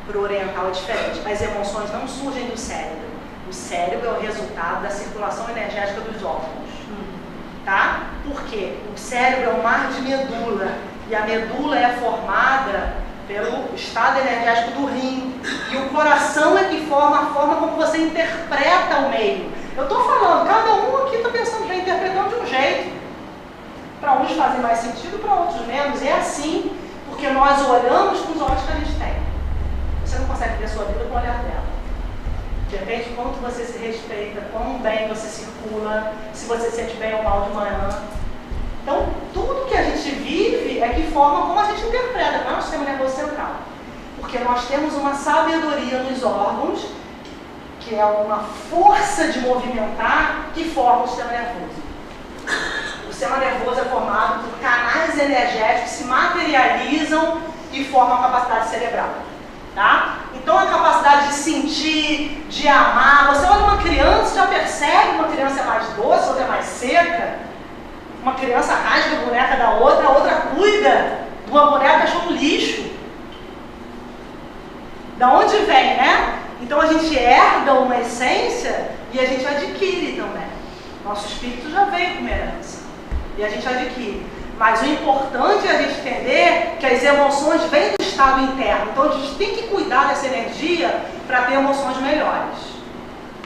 Speaker 1: Para o oriental é diferente. As emoções não surgem do cérebro. O cérebro é o resultado da circulação energética dos órgãos. Tá? Por quê? O cérebro é um mar de medula. E a medula é formada pelo estado energético do rim. E o coração é que forma a forma como você interpreta o meio. Eu estou falando, cada um aqui está pensando, está interpretando de um jeito. Para uns fazem mais sentido, para outros menos. É assim, porque nós olhamos com os olhos que a gente tem. Você não consegue ver a sua vida com o olhar dela. Depende de quanto você se respeita, quão bem você circula, se você se sente bem ou mal de manhã. Então, tudo que a gente vive é que forma como a gente interpreta, não é o sistema nervoso central. Porque nós temos uma sabedoria nos órgãos, que é uma força de movimentar que forma o sistema nervoso. O sistema nervoso é formado por canais energéticos que se materializam e formam a capacidade cerebral. Tá? Então a capacidade de sentir, de amar, você olha uma criança, já percebe que uma criança é mais doce, outra é mais seca. Uma criança rasga a boneca da outra, a outra cuida de uma boneca, achou um lixo. Da onde vem, né? Então a gente herda uma essência e a gente adquire também. Nosso espírito já veio com uma herança e a gente adquire. Mas o importante é a gente entender que as emoções vêm do estado interno. Então a gente tem que cuidar dessa energia para ter emoções melhores.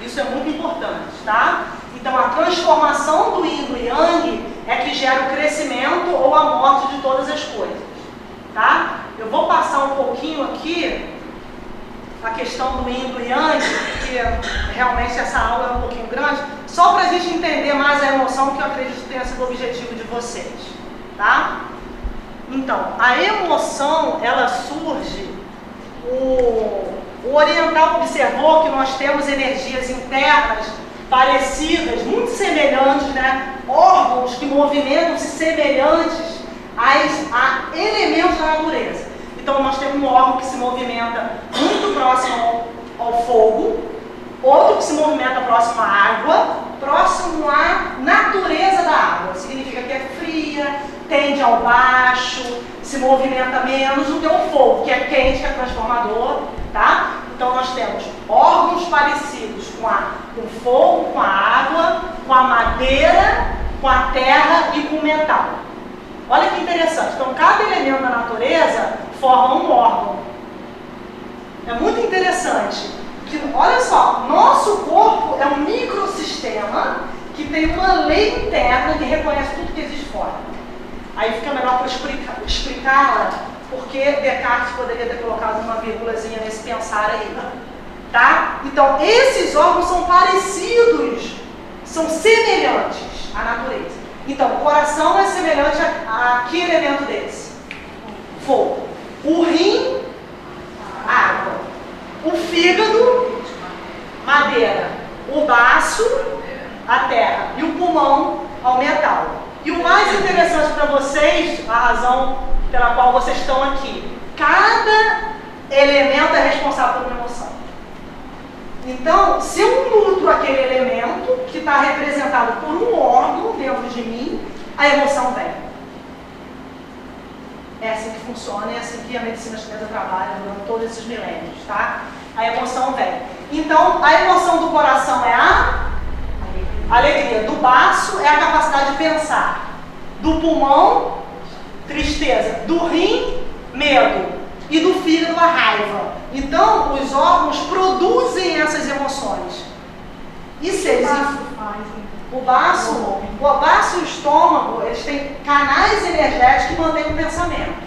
Speaker 1: Isso é muito importante, tá? Então a transformação do Yin e do Yang é que gera o crescimento ou a morte de todas as coisas, tá? Eu vou passar um pouquinho aqui a questão do Yin e do Yang, porque realmente essa aula é um pouquinho grande, só para a gente entender mais a emoção, que eu acredito que tenha sido o objetivo de vocês. Tá? Então, a emoção, ela surge, o oriental observou que nós temos energias internas parecidas, muito semelhantes, né? Órgãos que movimentam-se semelhantes a elementos da natureza. Então, nós temos um órgão que se movimenta muito próximo ao fogo, outro que se movimenta próximo à água, próximo à natureza da água. Significa que é fria, tende ao baixo, se movimenta menos do que o fogo, que é quente, que é transformador, tá? Então nós temos órgãos parecidos com o fogo, com a água, com a madeira, com a terra e com o metal. Olha que interessante. Então cada elemento da natureza forma um órgão. É muito interessante. Que, olha só, nosso corpo é um microsistema que tem uma lei interna que reconhece tudo que existe fora. Aí fica melhor para explicar porque Descartes poderia ter colocado uma vírgulazinha nesse pensar aí, tá? Então, esses órgãos são parecidos, são semelhantes à natureza. Então, o coração é semelhante a que elemento desse? Fogo. O rim, água. O fígado, madeira. O baço, a terra. E o pulmão, ao metal. E o mais interessante para vocês, a razão pela qual vocês estão aqui, cada elemento é responsável por uma emoção. Então, se eu nutro aquele elemento que está representado por um órgão dentro de mim, a emoção vem. É assim que funciona, é assim que a medicina chinesa trabalha durante todos esses milênios, tá? A emoção vem. Então, a emoção do coração é a alegria. Do baço é a capacidade de pensar. Do pulmão, tristeza. Do rim, medo. E do fígado, a raiva. Então, os órgãos produzem essas emoções. E se eles... O baço e o estômago, eles têm canais energéticos que mantêm o pensamento.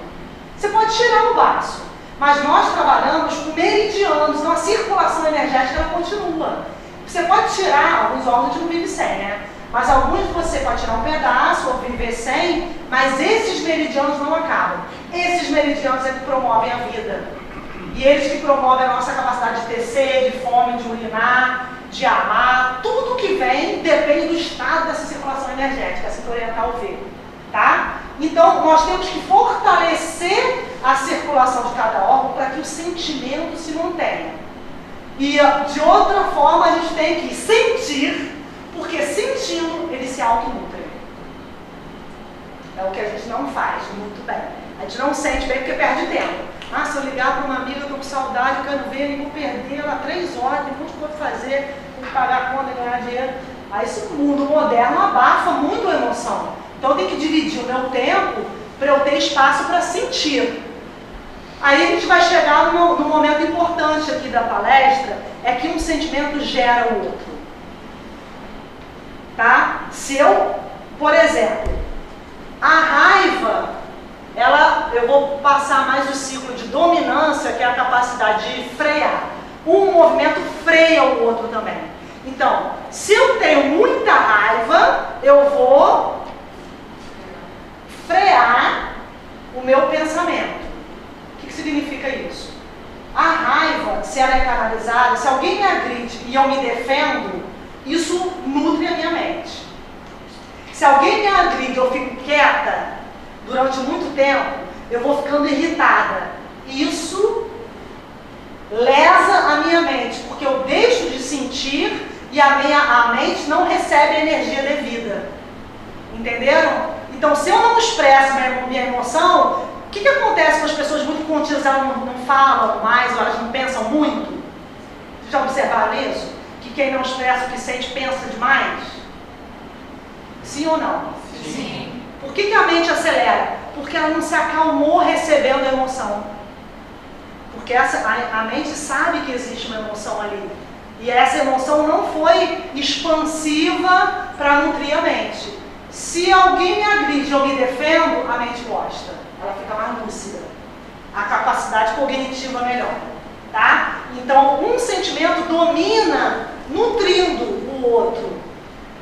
Speaker 1: Você pode tirar o baço, mas nós trabalhamos com meridianos, então a circulação energética ela continua. Você pode tirar, alguns órgãos a gente não vive sem, né? Mas alguns você pode tirar um pedaço ou viver sem, mas esses meridianos não acabam. Esses meridianos é que promovem a vida. E eles que promovem a nossa capacidade de ter sede, de fome, de urinar, de amar. Tudo que vem depende do estado dessa circulação energética, assim que o oriental vê. Tá? Então, nós temos que fortalecer a circulação de cada órgão para que o sentimento se mantenha. E, de outra forma, a gente tem que sentir, porque sentindo, ele se autonutre. É o que a gente não faz muito bem. A gente não sente bem porque perde tempo. Ah, se eu ligar para uma amiga, eu estou com saudade, eu quero ver, eu vou perder ela 3 horas, tem muito coisa para fazer, tem que pagar a conta, ganhar dinheiro. Aí esse mundo moderno abafa muito a emoção. Então eu tenho que dividir o meu tempo para eu ter espaço para sentir. Aí a gente vai chegar no momento importante aqui da palestra, é que um sentimento gera o outro. Tá? Se eu, por exemplo, a raiva, eu vou passar mais o ciclo de dominância, que é a capacidade de frear. Um movimento freia o outro também. Então, se eu tenho muita raiva, eu vou frear o meu pensamento. O que significa isso? A raiva, se ela é canalizada, se alguém me agride e eu me defendo, isso nutre a minha mente. Se alguém me agride e eu fico quieta durante muito tempo, eu vou ficando irritada. Isso lesa a minha mente, porque eu deixo de sentir e a mente não recebe a energia devida. Entenderam? Então, se eu não expresso minha emoção, o que acontece com as pessoas muito contidas? Elas não falam mais, ou elas não pensam muito? Vocês já observaram isso? Que quem não expressa o que sente pensa demais? Sim ou não?
Speaker 3: Sim.
Speaker 1: Por que a mente acelera? Porque ela não se acalmou recebendo a emoção. Porque a mente sabe que existe uma emoção ali. E essa emoção não foi expansiva para nutrir a mente. Se alguém me agride e eu me defendo, a mente gosta. Ela fica mais lúcida. A capacidade cognitiva melhora. Tá? Então, um sentimento domina nutrindo o outro.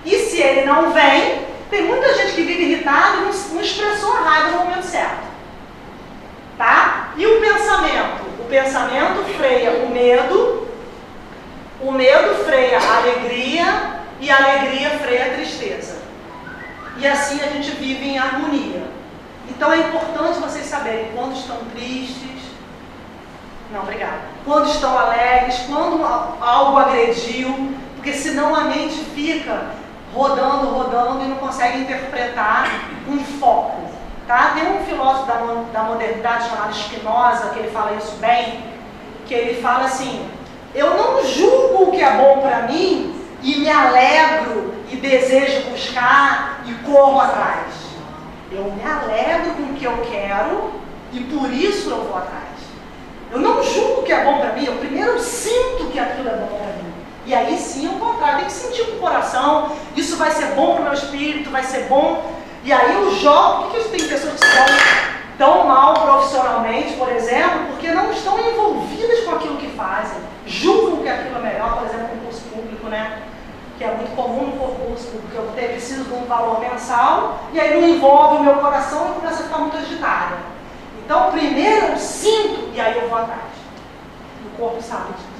Speaker 1: E se ele não vem, tem muita gente que vive irritada e não expressou a raiva no momento certo. Tá? E o pensamento? O pensamento freia o medo freia a alegria e a alegria freia a tristeza. E assim a gente vive em harmonia. Então é importante vocês saberem quando estão tristes, não, obrigada, quando estão alegres, quando algo agrediu, porque senão a mente fica rodando e não consegue interpretar um foco. Tá? Tem um filósofo da modernidade chamado Spinoza, que ele fala isso bem, que ele fala assim: eu não julgo o que é bom para mim e me alegro e desejo buscar e corro atrás. Eu me alegro com o que eu quero e por isso eu vou atrás. Eu não julgo o que é bom para mim, eu primeiro sinto que aquilo é bom para mim. E aí sim eu vou atrás, tem que sentir com o coração, isso vai ser bom para o meu espírito, vai ser bom. E aí eu jogo, por que tem pessoas que jogam tão mal profissionalmente, por exemplo, porque não estão envolvidas com aquilo que fazem, julgam que aquilo é melhor, por exemplo, concurso público, né? Que é muito comum no concurso público, eu preciso de um valor mensal, e aí não envolve o meu coração e começa a ficar muito agitada. Então, primeiro eu sinto, e aí eu vou atrás. O corpo sabe disso.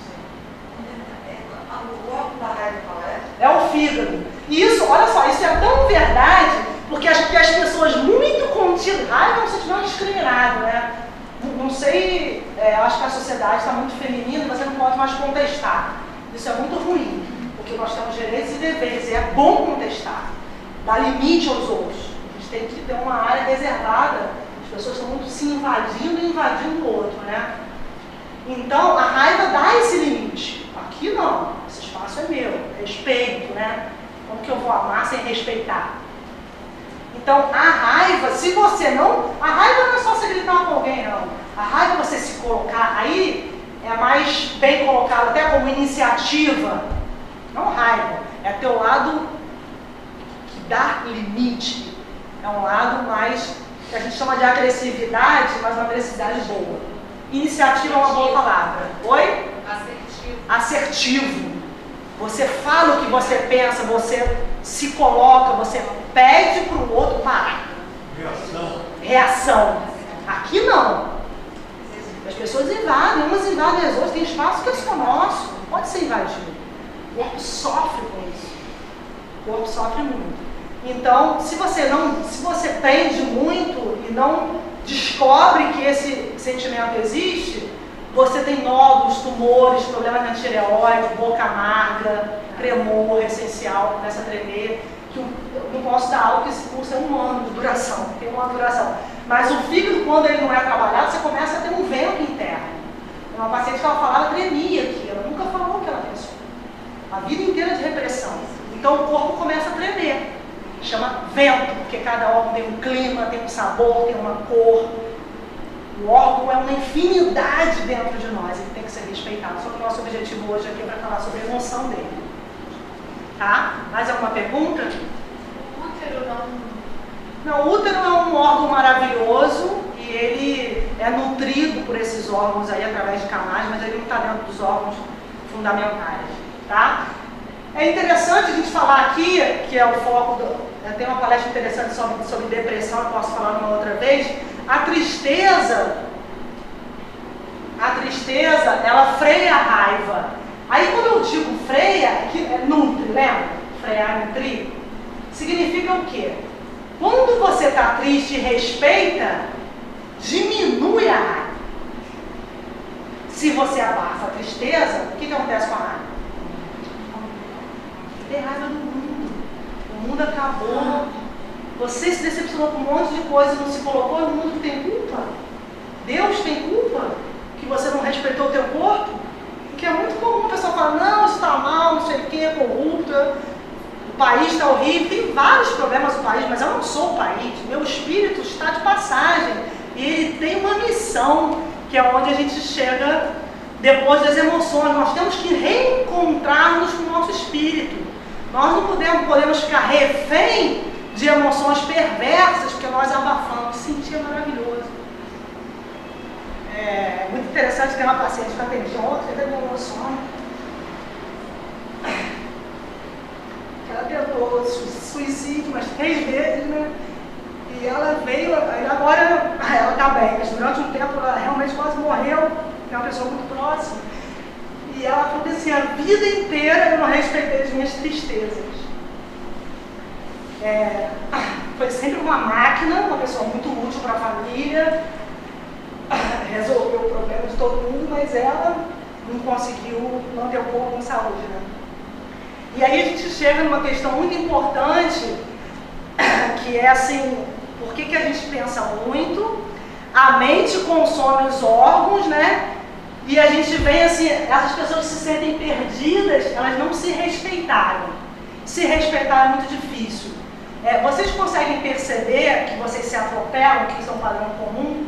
Speaker 5: O órgão da raiva qual é?
Speaker 1: É o fígado. E isso, olha só, isso é tão verdade, porque as pessoas muito contidas, raiva é um sentimento discriminado, né? Não sei, acho que a sociedade está muito feminina e você não pode mais contestar. Isso é muito ruim, porque nós temos direitos e deveres, e é bom contestar, dar limite aos outros. A gente tem que ter uma área reservada, as pessoas estão muito se invadindo e invadindo o outro, né? Então, a raiva dá esse limite. Aqui não, esse espaço é meu, respeito, né? Como que eu vou amar sem respeitar? Então, a raiva, se você não... A raiva não é só você gritar com alguém, não. A raiva é você se colocar, aí é mais bem colocado até como iniciativa. Não raiva, é teu lado que dá limite. É um lado mais, que a gente chama de agressividade, mas uma agressividade boa. Iniciativa é uma boa palavra. Oi? Assertivo. Você fala o que você pensa, você se coloca, você pede para o outro parar. Reação. Aqui não. As pessoas invadem, umas invadem as outras, tem espaço que é só nosso, não pode ser invadido. O corpo sofre com isso. O corpo sofre muito. Então, se você prende muito e não descobre que esse sentimento existe, você tem nódulos, tumores, problemas na tireoide, boca amarga, tremor essencial, começa a tremer. Que eu não posso dar algo que esse curso é um ano de duração, tem uma duração. Mas o fígado, quando ele não é trabalhado, você começa a ter um vento interno. Uma paciente que ela falava tremia aqui, ela nunca falou o que ela pensou. A vida inteira de repressão. Então o corpo começa a tremer. Chama vento, porque cada órgão tem um clima, tem um sabor, tem uma cor. O órgão é uma infinidade dentro de nós, ele tem que ser respeitado. Só que o nosso objetivo hoje aqui é para falar sobre a emoção dele. Tá? Mais alguma pergunta?
Speaker 3: O útero
Speaker 1: Não, o útero é um órgão maravilhoso e ele é nutrido por esses órgãos aí através de canais, mas ele não está dentro dos órgãos fundamentais. Tá? É interessante a gente falar aqui, que é o foco tem uma palestra interessante sobre depressão, eu posso falar uma outra vez. A tristeza, ela freia a raiva. Aí quando eu digo freia, é nutre, lembra? Frear, nutrir. Significa o quê? Quando você está triste e respeita, diminui a raiva. Se você abafa a tristeza, o que acontece com a raiva? Tem raiva do mundo. O mundo acabou. Você se decepcionou com um monte de coisa e não se colocou, o mundo tem culpa. Deus tem culpa que você não respeitou o teu corpo. Porque é muito comum a pessoa falar, não, isso está mal, não sei o que, é corrupta, o país está horrível, tem vários problemas no país, mas eu não sou o país, meu espírito está de passagem. E ele tem uma missão, que é onde a gente chega depois das emoções. Nós temos que reencontrar-nos com o nosso espírito. Nós não podemos ficar refém de emoções perversas, porque nós abafamos. Sentir é maravilhoso. É muito interessante ter uma paciente que atendi ontem, teve uma emoção. Ela tentou suicídio umas 3 vezes, né? E ela veio, agora ela está bem, mas durante um tempo ela realmente quase morreu, é uma pessoa muito próxima. E ela falou assim, a vida inteira eu não respeitei as minhas tristezas. Foi sempre uma máquina, uma pessoa muito útil para a família, resolveu o problema de todo mundo, mas ela não conseguiu manter o corpo em saúde, né? E aí a gente chega numa questão muito importante, que é assim, por que a gente pensa muito, a mente consome os órgãos, né? E a gente vem assim, essas pessoas se sentem perdidas, elas não se respeitaram. Se respeitar é muito difícil. Vocês conseguem perceber que vocês se atropelam, que isso é um padrão comum?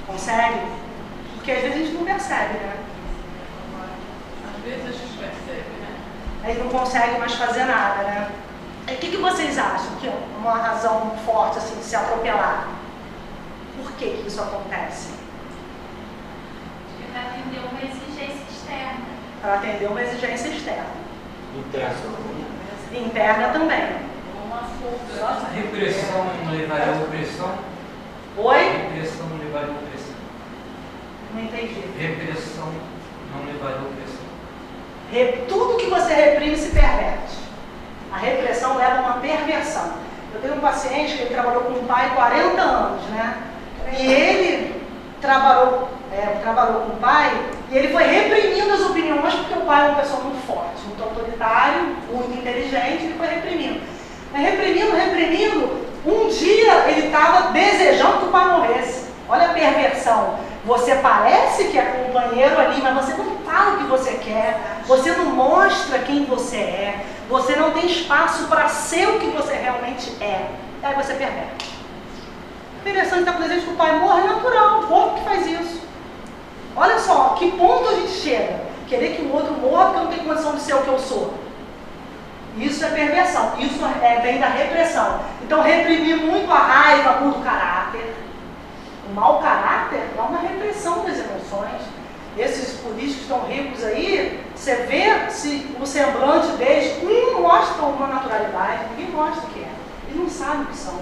Speaker 1: Conseguem? Porque às vezes a gente não percebe, né?
Speaker 6: Às vezes a gente percebe, né?
Speaker 1: Aí não consegue mais fazer nada, né? O que vocês acham que é uma razão forte assim, de se atropelar? Por que isso acontece?
Speaker 3: Para atender uma exigência externa.
Speaker 1: Para atender uma exigência externa.
Speaker 4: Interna.
Speaker 1: Interna também.
Speaker 6: Uma fuga.
Speaker 4: Repressão não levaria à opressão?
Speaker 1: Oi?
Speaker 4: Repressão não levaria à opressão.
Speaker 1: Não entendi.
Speaker 4: Repressão não levaria à opressão.
Speaker 1: Tudo que você reprime se perverte. A repressão leva a uma perversão. Eu tenho um paciente que ele trabalhou com um pai 40 anos, né? E ele trabalhou com o pai e ele foi reprimindo as opiniões porque o pai é uma pessoa muito forte, muito autoritário, muito inteligente, ele foi reprimindo. Mas reprimindo, um dia ele estava desejando que o pai morresse. Olha a perversão. Você parece que é companheiro ali, mas você não fala o que você quer, você não mostra quem você é, você não tem espaço para ser o que você realmente é. Aí você perverte. A perversão de estar presente que o pai morre é natural, o corpo que faz isso. Olha só, que ponto a gente chega? Querer que o outro morra porque eu não tenho condição de ser o que eu sou. Isso é perversão, isso vem da repressão. Então, reprimir muito a raiva muda o caráter. O mau caráter é uma repressão das emoções. Esses políticos estão ricos aí, você vê se o semblante deles, mostra uma naturalidade, ninguém mostra o que é. Eles não sabem o que são.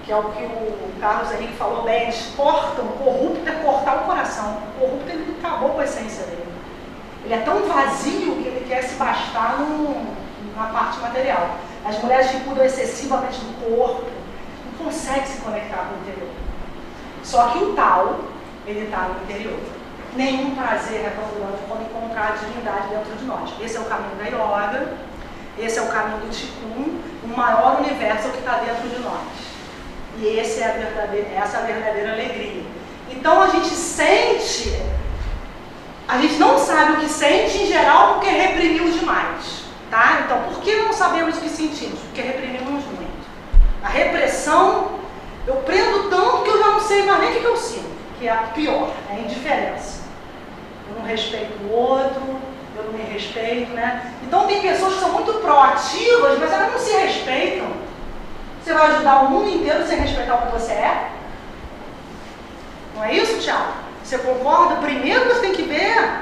Speaker 1: Que é o que o Carlos Henrique falou bem, eles cortam, o corrupto é cortar o coração. O corrupto ele acabou com a essência dele. Ele é tão vazio que ele quer se bastar na parte material. As mulheres que cuidam excessivamente do corpo, não conseguem se conectar com o interior. Só que o tal, ele está no interior. Nenhum prazer é tão grande como encontrar a divindade dentro de nós. Esse é o caminho da yoga, esse é o caminho do Qigong, o maior universo é o que está dentro de nós. E essa é a verdadeira alegria. Então a gente sente, a gente não sabe o que sente em geral porque reprimiu demais. Tá? Então por que não sabemos o que sentimos? Porque reprimimos muito. A repressão, eu prendo tanto que eu já não sei mais nem o que eu sinto, que é a pior, é a indiferença. Eu não respeito o outro, eu não me respeito, né? Então tem pessoas que são muito proativas, mas elas não se respeitam. Você vai ajudar o mundo inteiro sem respeitar o que você é? Não é isso, Thiago? Você concorda? Primeiro você tem que ver,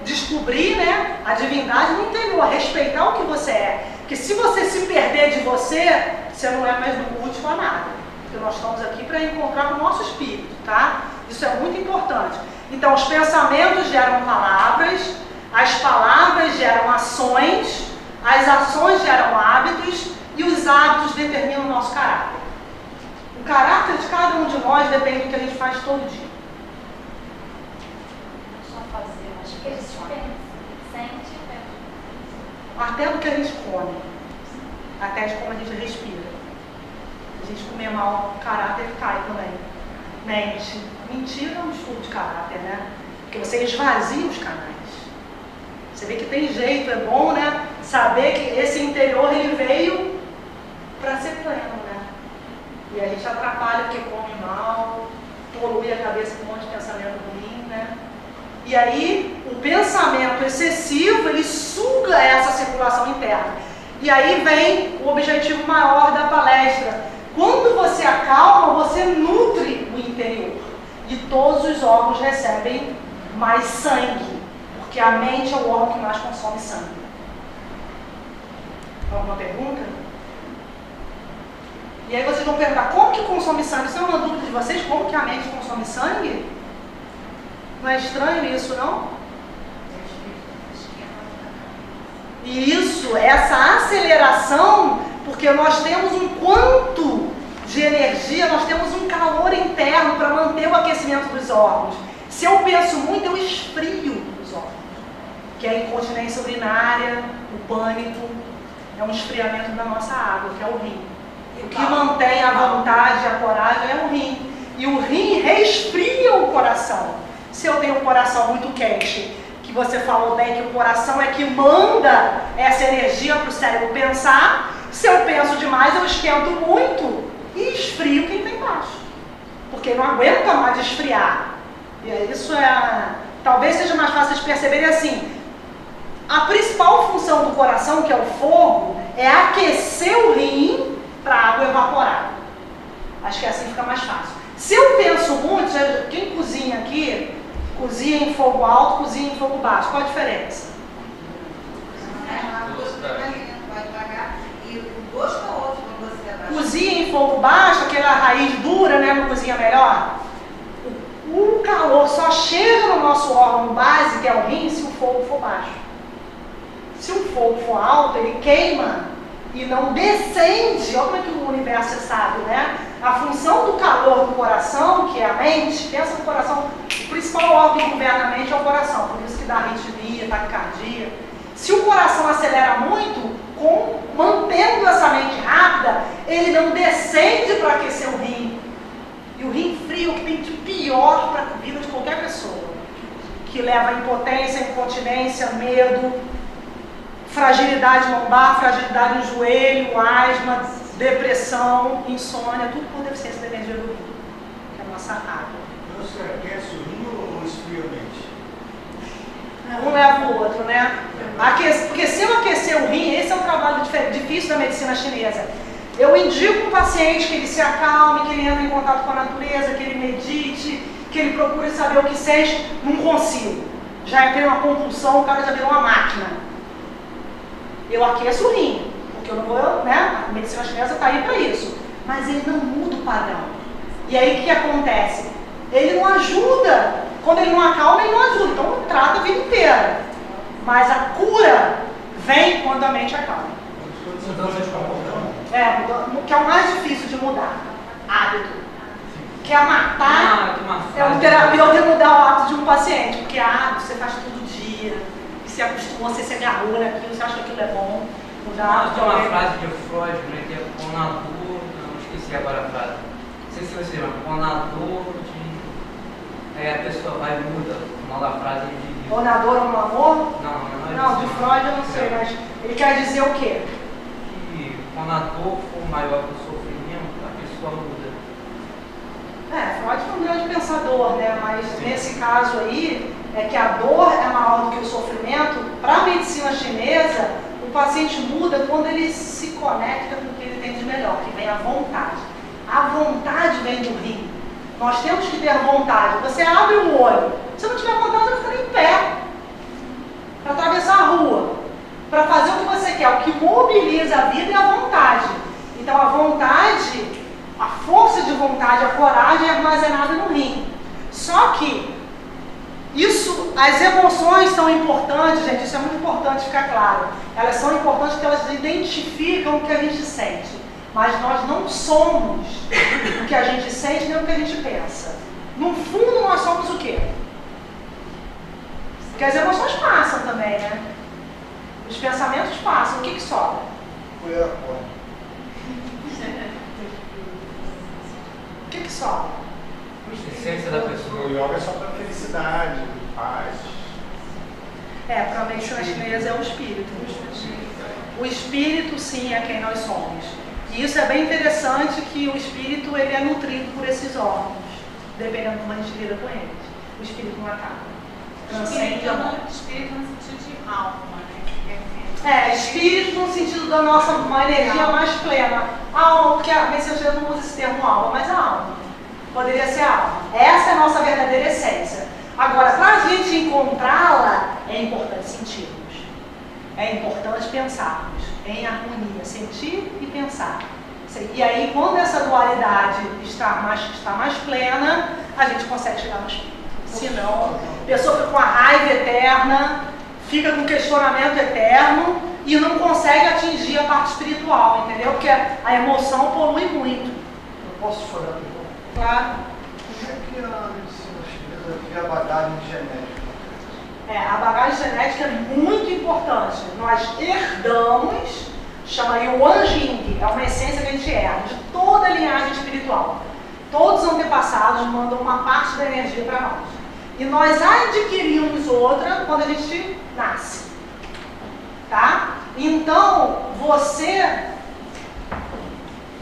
Speaker 1: descobrir, né, a divindade no interior, respeitar o que você é. Porque se você se perder de você, você não é mais útil a nada. Porque nós estamos aqui para encontrar o nosso espírito, tá? Isso é muito importante. Então, os pensamentos geram palavras, as palavras geram ações, as ações geram hábitos e os hábitos determinam o nosso caráter. O caráter de cada um de nós depende do que a gente faz todo dia.
Speaker 3: Só fazer, acho que eles sente,
Speaker 1: Até do que a gente come, até de como a gente respira. A gente comer mal, o caráter cai também. Mente. Mentira é um estudo de caráter, né? Porque você esvazia os canais. Você vê que tem jeito, é bom, né? Saber que esse interior ele veio para ser pleno, né? E a gente atrapalha porque come mal, polui a cabeça com um monte de pensamento ruim, né? E aí, o pensamento excessivo, ele suga essa circulação interna. E aí vem o objetivo maior da palestra. Quando você acalma, você nutre o interior. E todos os órgãos recebem mais sangue. Porque a mente é o órgão que mais consome sangue. Alguma pergunta? E aí vocês vão perguntar, como que consome sangue? Isso é uma dúvida de vocês? Como que a mente consome sangue? Não é estranho isso, não? E isso, essa aceleração, porque nós temos um quanto de energia, nós temos um calor interno para manter o aquecimento dos órgãos. Se eu penso muito, eu esfrio os órgãos. Que é a incontinência urinária, o pânico, é um esfriamento da nossa água, que é o rim. O que mantém a vontade, a coragem é o rim. E o rim resfria o coração. Se eu tenho um coração muito quente, que você falou bem que o coração é que manda essa energia para o cérebro pensar, se eu penso demais, eu esquento muito e esfrio quem está embaixo. Porque não aguenta mais esfriar. E isso talvez seja mais fácil de perceber assim. A principal função do coração, que é o fogo, é aquecer o rim para a água evaporar. Acho que assim fica mais fácil. fogo baixo. Qual a diferença?
Speaker 7: Vai devagar. E o gosto é outro quando você abaixa.
Speaker 1: Cozinha em fogo baixo, aquela raiz dura, né? Não cozinha melhor. O calor só chega no nosso órgão base, que é o rim, se o fogo for baixo. Se o fogo for alto, ele queima e não descende. Olha como é que o universo é sábio, né? A função do calor do coração, que é a mente, pensa no coração, o principal órgão que governa a mente é o coração, por isso que dá arritmia, taquicardia. Se o coração acelera muito, mantendo essa mente rápida, ele não descende para aquecer o rim. E o rim frio, o que tem de pior para a vida de qualquer pessoa, que leva a impotência, incontinência, medo, fragilidade lombar, fragilidade no joelho, asma, depressão, insônia, tudo por deficiência da energia do rim, que é a nossa água.
Speaker 2: Você aquece o rim ou esfria a mente?
Speaker 1: Um leva o outro, né? Porque se eu aquecer o rim, esse é um trabalho difícil da medicina chinesa. Eu indico para o paciente que ele se acalme, que ele entre em contato com a natureza, que ele medite, que ele procure saber o que sente. Não consigo. Já entrei numa compulsão, o cara já virou uma máquina. Eu aqueço o rim, porque eu não vou, né? A medicina chinesa está aí para isso. Mas ele não muda o padrão. E aí o que acontece? Ele não ajuda. Quando ele não acalma, ele não ajuda. Então trata a vida inteira. Mas a cura vem quando a mente acalma.
Speaker 2: Mudança de comportamento.
Speaker 1: Que é o mais difícil de mudar. Hábito. Que é matar. É um terapeuta mudar o hábito de um paciente. Porque hábito você faz todo dia. E se acostuma, você se agarrou naquilo, você acha que aquilo é bom. Mudar.
Speaker 4: Tem uma frase de Freud, né, que é com na dor, não esqueci agora a frase. Não sei se você lembra, com na dor de. Aí a pessoa vai e muda. Uma da frase ele diz.
Speaker 1: Ou na dor ou no amor?
Speaker 4: Não,
Speaker 1: de Freud eu não sei, mas ele quer dizer o quê?
Speaker 4: Que quando a dor for maior que o sofrimento, a pessoa muda.
Speaker 1: Freud foi um grande pensador, né? Mas nesse caso aí, é que a dor é maior do que o sofrimento. Para a medicina chinesa, o paciente muda quando ele se conecta com o que ele tem de melhor, que vem a vontade. A vontade vem do rim. Nós temos que ter vontade. Você abre o olho. Se não tiver vontade, você fica em pé. Para atravessar a rua. Para fazer o que você quer. O que mobiliza a vida é a vontade. Então a vontade, a força de vontade, a coragem é armazenada no rim. Só que isso, as emoções são importantes, gente. Isso é muito importante ficar claro. Elas são importantes porque elas identificam o que a gente sente. Mas nós não somos o que a gente sente nem o que a gente pensa. No fundo, nós somos o quê? Porque as emoções passam também, né? Os pensamentos passam. O que sobra?
Speaker 2: Poeira.
Speaker 1: O que sobra?
Speaker 4: A essência da pessoa.
Speaker 2: O yoga é só para felicidade, paz.
Speaker 1: Para a medicina chinesa é o espírito. O espírito, sim, é quem nós somos. E isso é bem interessante que o espírito ele é nutrido por esses órgãos, dependendo de como a gente lida com eles. O espírito não acaba. Transcende a morte.
Speaker 3: Espírito no sentido de alma, né?
Speaker 1: Espírito no sentido da nossa uma energia mais plena. Alma, porque a medicina não usa esse termo alma, mas a alma. Poderia ser a alma. Essa é a nossa verdadeira essência. Agora, para a gente encontrá-la, é importante sentirmos. É importante pensarmos em harmonia, sentir e pensar. E aí, quando essa dualidade está mais plena, a gente consegue chegar no espírito. Senão, a pessoa fica com a raiva eterna, fica com questionamento eterno e não consegue atingir a parte espiritual, entendeu? Porque a emoção polui muito.
Speaker 2: Eu posso chorar um pouco?
Speaker 1: Claro.
Speaker 2: Como é que a medicina chinesa vê a bagagem genética?
Speaker 1: A bagagem genética é muito importante. Nós herdamos, chama Yuan Jing, é uma essência que a gente herda de toda a linhagem espiritual. Todos os antepassados mandam uma parte da energia para nós. E nós adquirimos outra quando a gente nasce. Tá? Então, você,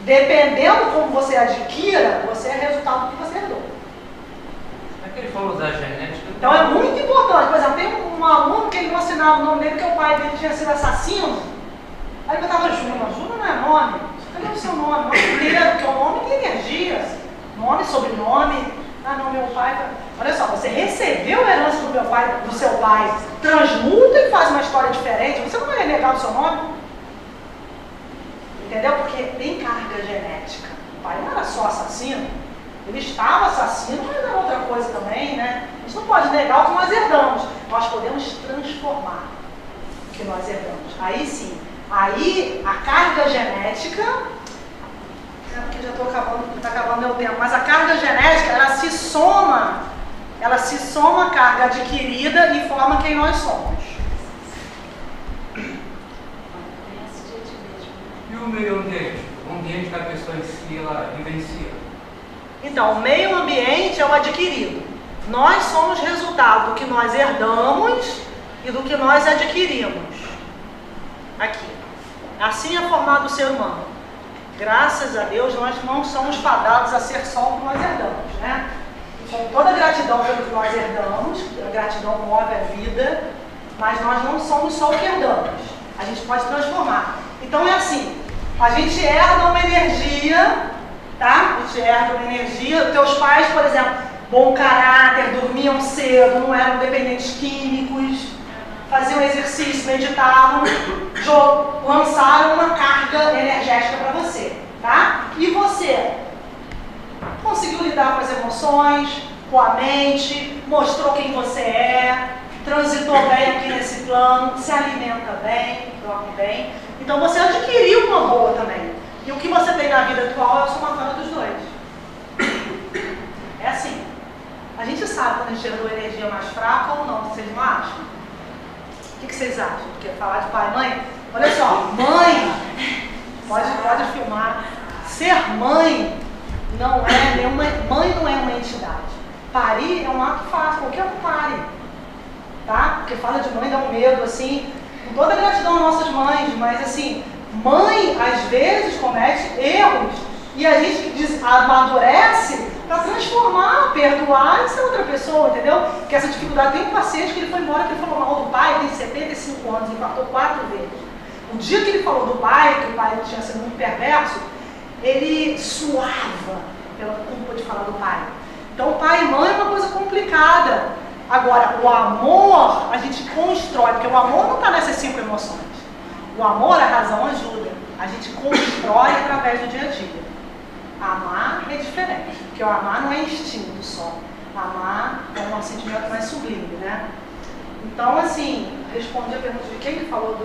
Speaker 1: dependendo como você adquira, você é resultado do que você herdou.
Speaker 4: É que ele falou da genética.
Speaker 1: Então é muito importante. Por exemplo, tem um aluno que ele não assinava o nome dele porque o pai dele tinha sido assassino. Aí eu botava Júnior. Júnior não é nome. Cadê o seu nome? Nome inteiro, porque o nome tem energia. Nome, sobrenome. Ah não, meu pai. Olha só, você recebeu a herança do seu pai, transmuta e faz uma história diferente, você não vai renegar o seu nome? Entendeu? Porque tem carga genética. O pai não era só assassino, ele estava assassino, mas era outra coisa também, né? A gente não pode negar o que nós herdamos, nós podemos transformar o que nós herdamos. Aí sim, aí a carga genética, porque já está acabando meu tempo, mas a carga genética, ela se soma à carga adquirida e forma quem nós somos.
Speaker 4: E o meio ambiente? O ambiente que a pessoa em si, ela vivencia?
Speaker 1: Então, o meio ambiente é o adquirido. Nós somos resultado do que nós herdamos e do que nós adquirimos. Aqui. Assim é formado o ser humano. Graças a Deus, nós não somos fadados a ser só o que nós herdamos, né? Com toda a gratidão pelo que nós herdamos, a gratidão move a vida, mas nós não somos só o que herdamos. A gente pode transformar. Então é assim, a gente herda uma energia, tá? A gente herda uma energia. Teus pais, por exemplo, bom caráter, dormiam cedo, não eram dependentes químicos, faziam exercício, meditavam, lançaram uma carga energética para você, tá? E você conseguiu lidar com as emoções, com a mente, mostrou quem você é, transitou bem aqui nesse plano, se alimenta bem, dorme bem. Então você adquiriu uma boa também. E o que você tem na vida atual é a somatória dos dois. É assim. A gente sabe quando a gente herdou energia mais fraca ou não, vocês não acham? O que vocês acham? Porque falar de pai e mãe? Olha só, mãe, pode filmar. Ser mãe não é nenhuma. Mãe não é uma entidade. Parir é um ato fácil, qualquer um pare. Tá? Porque fala de mãe dá um medo, assim, com toda a gratidão às nossas mães, mas assim, mãe às vezes comete erros e a gente amadurece para transformar, perdoar e ser outra pessoa, entendeu? Porque essa dificuldade, tem um paciente que ele foi embora, que ele falou mal do pai, tem 75 anos, infartou 4 vezes. O dia que ele falou do pai, que o pai tinha sido muito perverso, ele suava pela culpa de falar do pai. Então pai e mãe é uma coisa complicada. Agora, o amor a gente constrói, porque o amor não está nessas 5 emoções. O amor, a razão ajuda. A gente constrói através do dia a dia. Amar é diferente, porque o amar não é instinto só. Amar é um sentimento mais sublime, né? Então, assim, respondi a pergunta de quem que falou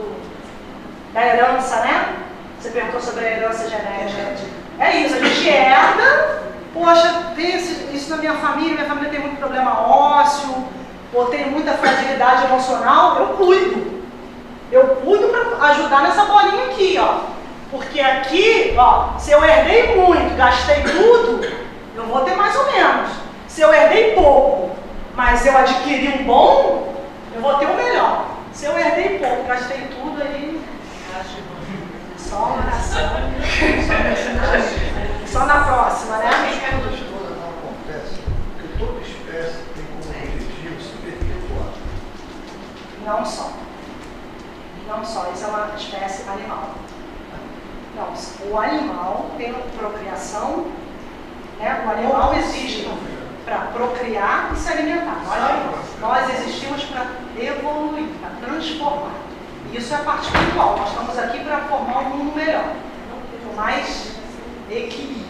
Speaker 1: da herança, né? Você perguntou sobre a herança genética. É isso, a gente herda. Poxa, tem isso na minha família tem muito problema ósseo, ou tem muita fragilidade emocional, eu cuido. Eu cuido para ajudar nessa bolinha aqui, ó. Porque aqui, ó, se eu herdei muito, gastei tudo, eu vou ter mais ou menos. Se eu herdei pouco, mas eu adquiri um bom, eu vou ter o melhor. Se eu herdei pouco, gastei tudo, aí só oração. Só na próxima, né?
Speaker 2: As coisas todas não acontecem porque toda espécie tem como objetivo se perpetuar.
Speaker 1: Não só. Não só, isso é uma espécie animal. Não, o animal tem procriação, né? O animal existe para procriar e se alimentar. Nós existimos para evoluir, para transformar. E isso é a parte espiritual. Nós estamos aqui para formar um mundo melhor, com mais equilíbrio,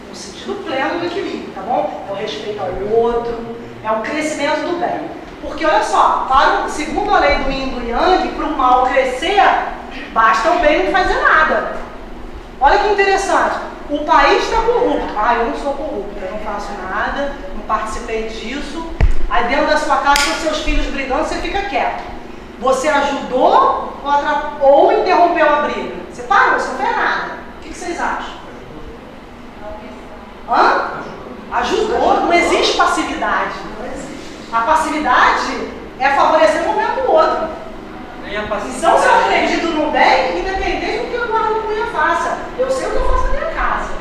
Speaker 1: no sentido pleno do equilíbrio, tá bom? É o respeito ao outro, é o crescimento do bem. Porque olha só, segundo a lei do yin e do yang, para o mal crescer, basta o bem não fazer nada. Olha que interessante, o país está corrupto. Ah, eu não sou corrupto, eu não faço nada, não participei disso. Aí dentro da sua casa, com seus filhos brigando, você fica quieto. Você ajudou ou interrompeu a briga? Você parou, você não fez nada. O que vocês acham? Hã? Ajudou, não existe passividade. A passividade é favorecer o momento do outro. Então, se eu acredito no bem, independente do que o guarda cunha faça, eu sei o que eu faço na minha casa,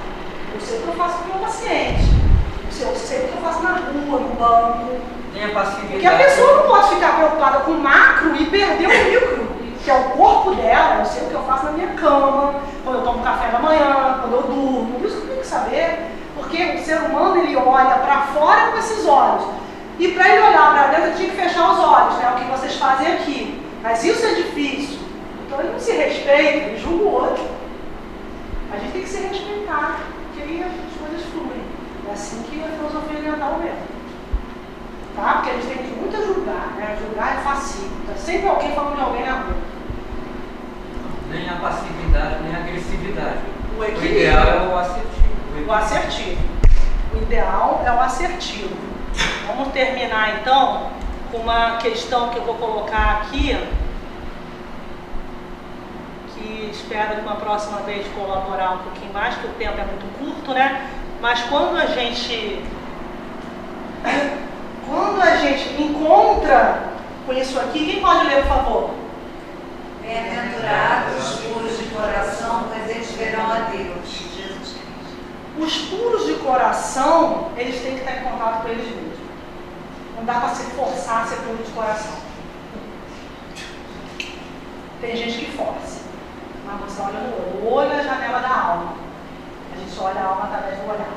Speaker 1: eu sei o que eu faço com o meu paciente, eu sei o que eu faço na rua, no banco. Porque a pessoa não pode ficar preocupada com o macro e perder o micro, que é o corpo dela. Eu sei o que eu faço na minha cama, quando eu tomo café da manhã, quando eu durmo. Isso eu tenho que saber, porque o ser humano ele olha para fora com esses olhos. E para ele olhar para dentro, ele tinha que fechar os olhos, né? O que vocês fazem aqui. Mas isso é difícil. Então ele não se respeita, ele julga o outro. A gente tem que se respeitar, porque aí as coisas fluem. É assim que a filosofia oriental mesmo. Tá? Porque a gente tem muito a julgar, né? Julgar é fácil. Tá sempre alguém falando de alguém na rua.
Speaker 4: Nem a passividade, nem a agressividade.
Speaker 1: O
Speaker 4: ideal é o assertivo.
Speaker 1: O assertivo. O ideal é o assertivo. Vamos terminar então com uma questão que eu vou colocar aqui, que espero numa próxima vez colaborar um pouquinho mais, porque o tempo é muito curto, né? Mas quando a gente encontra com isso aqui, quem pode ler, por favor?
Speaker 7: Bem-aventurados os puros de coração, pois eles verão a Deus. Jesus Cristo.
Speaker 1: Os puros de coração, eles têm que estar em contato com eles mesmos. Não dá para se forçar a ser puro de coração. Tem gente que força. Mas você olha no olho. O olho é a janela da alma. A gente só olha a alma através do olhar.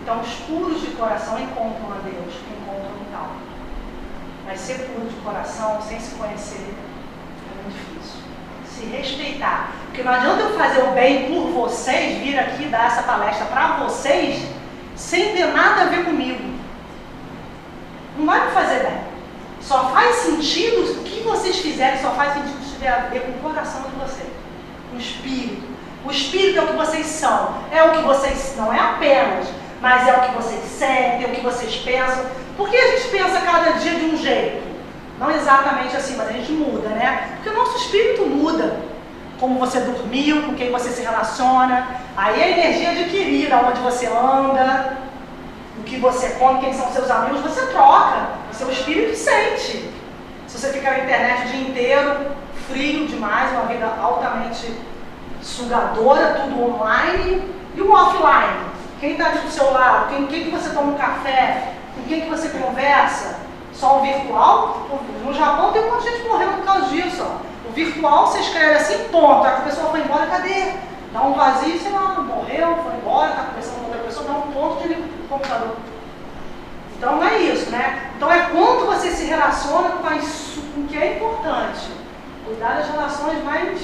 Speaker 1: Então, os puros de coração encontram a Deus, encontram o tal. Mas ser puro de coração, sem se conhecer, é muito difícil. Se respeitar. Porque não adianta eu fazer o bem por vocês, vir aqui dar essa palestra para vocês, sem ter nada a ver comigo. Não vai me fazer bem. Só faz sentido, o que vocês fizerem só faz sentido se tiver a ver com o coração de vocês. Com o espírito. O espírito é o que vocês são. É o que vocês, não é apenas, mas é o que vocês sentem, é o que vocês pensam. Por que a gente pensa cada dia de um jeito? Não exatamente assim, mas a gente muda, né? Porque o nosso espírito muda. Como você dormiu, com quem você se relaciona. Aí a energia adquirida, onde você anda, o que você come, quem são seus amigos, você troca. O seu espírito sente. Se você ficar na internet o dia inteiro, frio demais, uma vida altamente sugadora, tudo online, e o offline? Quem está ali do seu lado? Quem que você toma um café? Com quem que você conversa? Só o virtual? No Japão tem um monte de gente morrendo por causa disso. Ó. O virtual você escreve assim, ponto. A pessoa foi embora, cadê? Dá um vazio, sei lá, morreu, foi embora, está conversando com outra pessoa, dá um ponto de computador. Então não é isso, né? Então é quanto você se relaciona com o que é importante. Cuidar das relações mais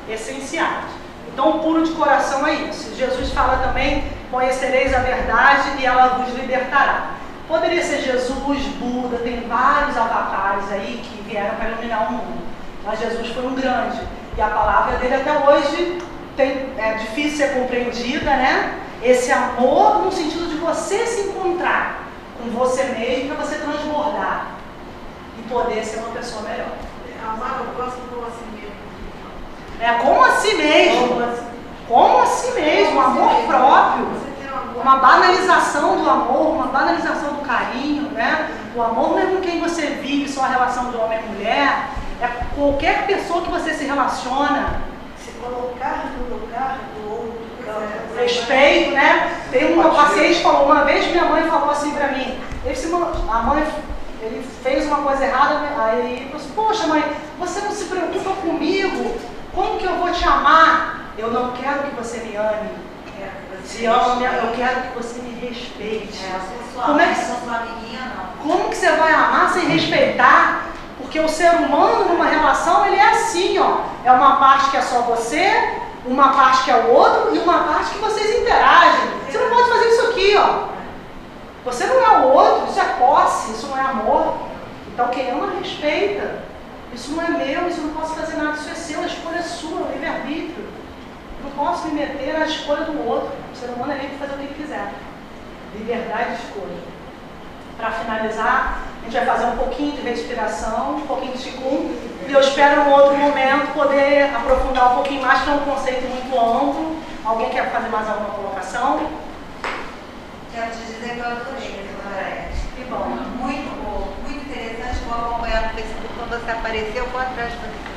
Speaker 1: essenciais. Então o puro de coração é isso. Jesus fala também, conhecereis a verdade e ela vos libertará. Poderia ser Jesus, Buda, tem vários avatares aí que vieram para iluminar o mundo. Mas Jesus foi um grande. E a palavra dele até hoje é difícil ser compreendida, né? Esse amor no sentido de você se encontrar com você mesmo para você transbordar e poder ser uma pessoa melhor.
Speaker 5: Amar o próximo como a si mesmo.
Speaker 1: É como a si mesmo. Como a si mesmo, amor próprio. Uma banalização do amor, uma banalização do carinho, né? O amor não é com quem você vive, só a relação de homem e mulher. É qualquer pessoa que você se relaciona.
Speaker 5: Se colocar no lugar do outro.
Speaker 1: Respeito, né? Tem uma paciente que falou, uma vez minha mãe falou assim pra mim, a mãe, ele fez uma coisa errada, aí ele falou assim, poxa mãe, você não se preocupa comigo, como que eu vou te amar? Eu não quero que você me ame. Se ama, eu quero que você me respeite. Como é que, como que você vai amar sem respeitar? Porque o ser humano numa relação, ele é assim, ó. É uma parte que é só você, uma parte que é o outro e uma parte que vocês interagem. Você não pode fazer isso aqui, ó. Você não é o outro, isso é posse, isso não é amor. Então quem ama, respeita. Isso não é meu, isso eu não posso fazer nada, isso é seu, a escolha é sua, o livre-arbítrio. Não posso me meter na escolha do outro. O ser humano é livre de fazer o que ele quiser. Liberdade de escolha. Para finalizar, a gente vai fazer um pouquinho de respiração, um pouquinho de Qigong, e eu espero em um outro momento poder aprofundar um pouquinho mais, que é um conceito muito amplo. Alguém quer fazer mais alguma colocação?
Speaker 7: Quero te dizer que eu adorei, Dona.
Speaker 1: Que bom.
Speaker 7: Muito bom, muito interessante. Vou acompanhar no Facebook quando você aparecer, eu vou atrás de você.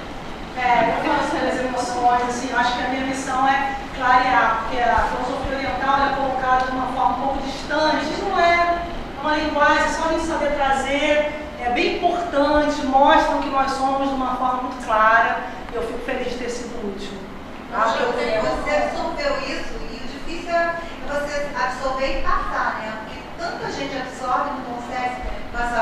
Speaker 1: Eu tenho as emoções, assim, eu acho que a minha missão é clarear, porque a filosofia oriental é colocada de uma forma um pouco distante, não é uma linguagem, só de saber trazer, é bem importante, mostra o que nós somos de uma forma muito clara, e eu fico feliz de ter sido útil.
Speaker 7: Acho que você absorveu isso, e o difícil é você absorver e passar, né? Porque tanta gente absorve e não consegue passar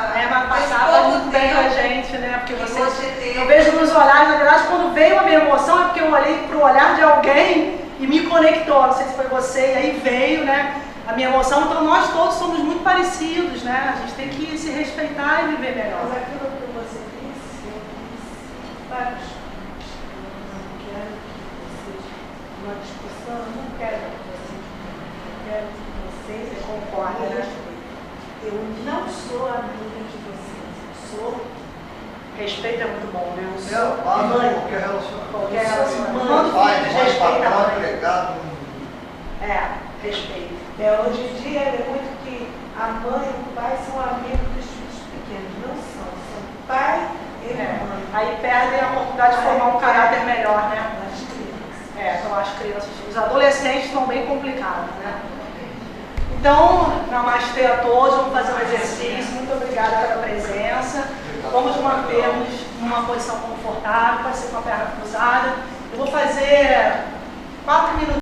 Speaker 1: olhares, na verdade, quando veio a minha emoção, é porque eu olhei para o olhar de alguém e me conectou. Não sei se foi você, e aí veio, né, a minha emoção. Então, nós todos somos muito parecidos, né? A gente tem que se respeitar e viver melhor.
Speaker 5: Mas aquilo que você disse, eu disse vários pontos. Eu não quero que vocês, numa discussão, eu não quero que vocês, eu quero que vocês
Speaker 1: concordem, né?
Speaker 5: Eu não sou amiga de vocês, eu sou.
Speaker 1: Respeito é muito bom, né? Eu
Speaker 2: É
Speaker 1: sou
Speaker 2: a base de
Speaker 1: mãe.
Speaker 2: qualquer relacionamento.
Speaker 1: Qualquer
Speaker 5: Eu sou
Speaker 1: relacionamento.
Speaker 5: mãe.
Speaker 1: Quando
Speaker 2: Pai,
Speaker 1: filhos
Speaker 2: mãe,
Speaker 1: respeita a
Speaker 2: patrão,
Speaker 1: mãe.
Speaker 2: empregado.
Speaker 1: Respeito.
Speaker 5: Hoje em dia é muito que a mãe e o pai são amigos dos filhos pequenos. Não são, são pai e mãe.
Speaker 1: Aí perdem a oportunidade de formar um caráter melhor, né?
Speaker 5: As crianças.
Speaker 1: Então as crianças, os adolescentes estão bem complicados, né? Então, namastê a todos, vamos fazer um exercício. Muito obrigada pela presença. Vamos manter-nos numa posição confortável, pode ser com a perna cruzada. Eu vou fazer 4 minutos.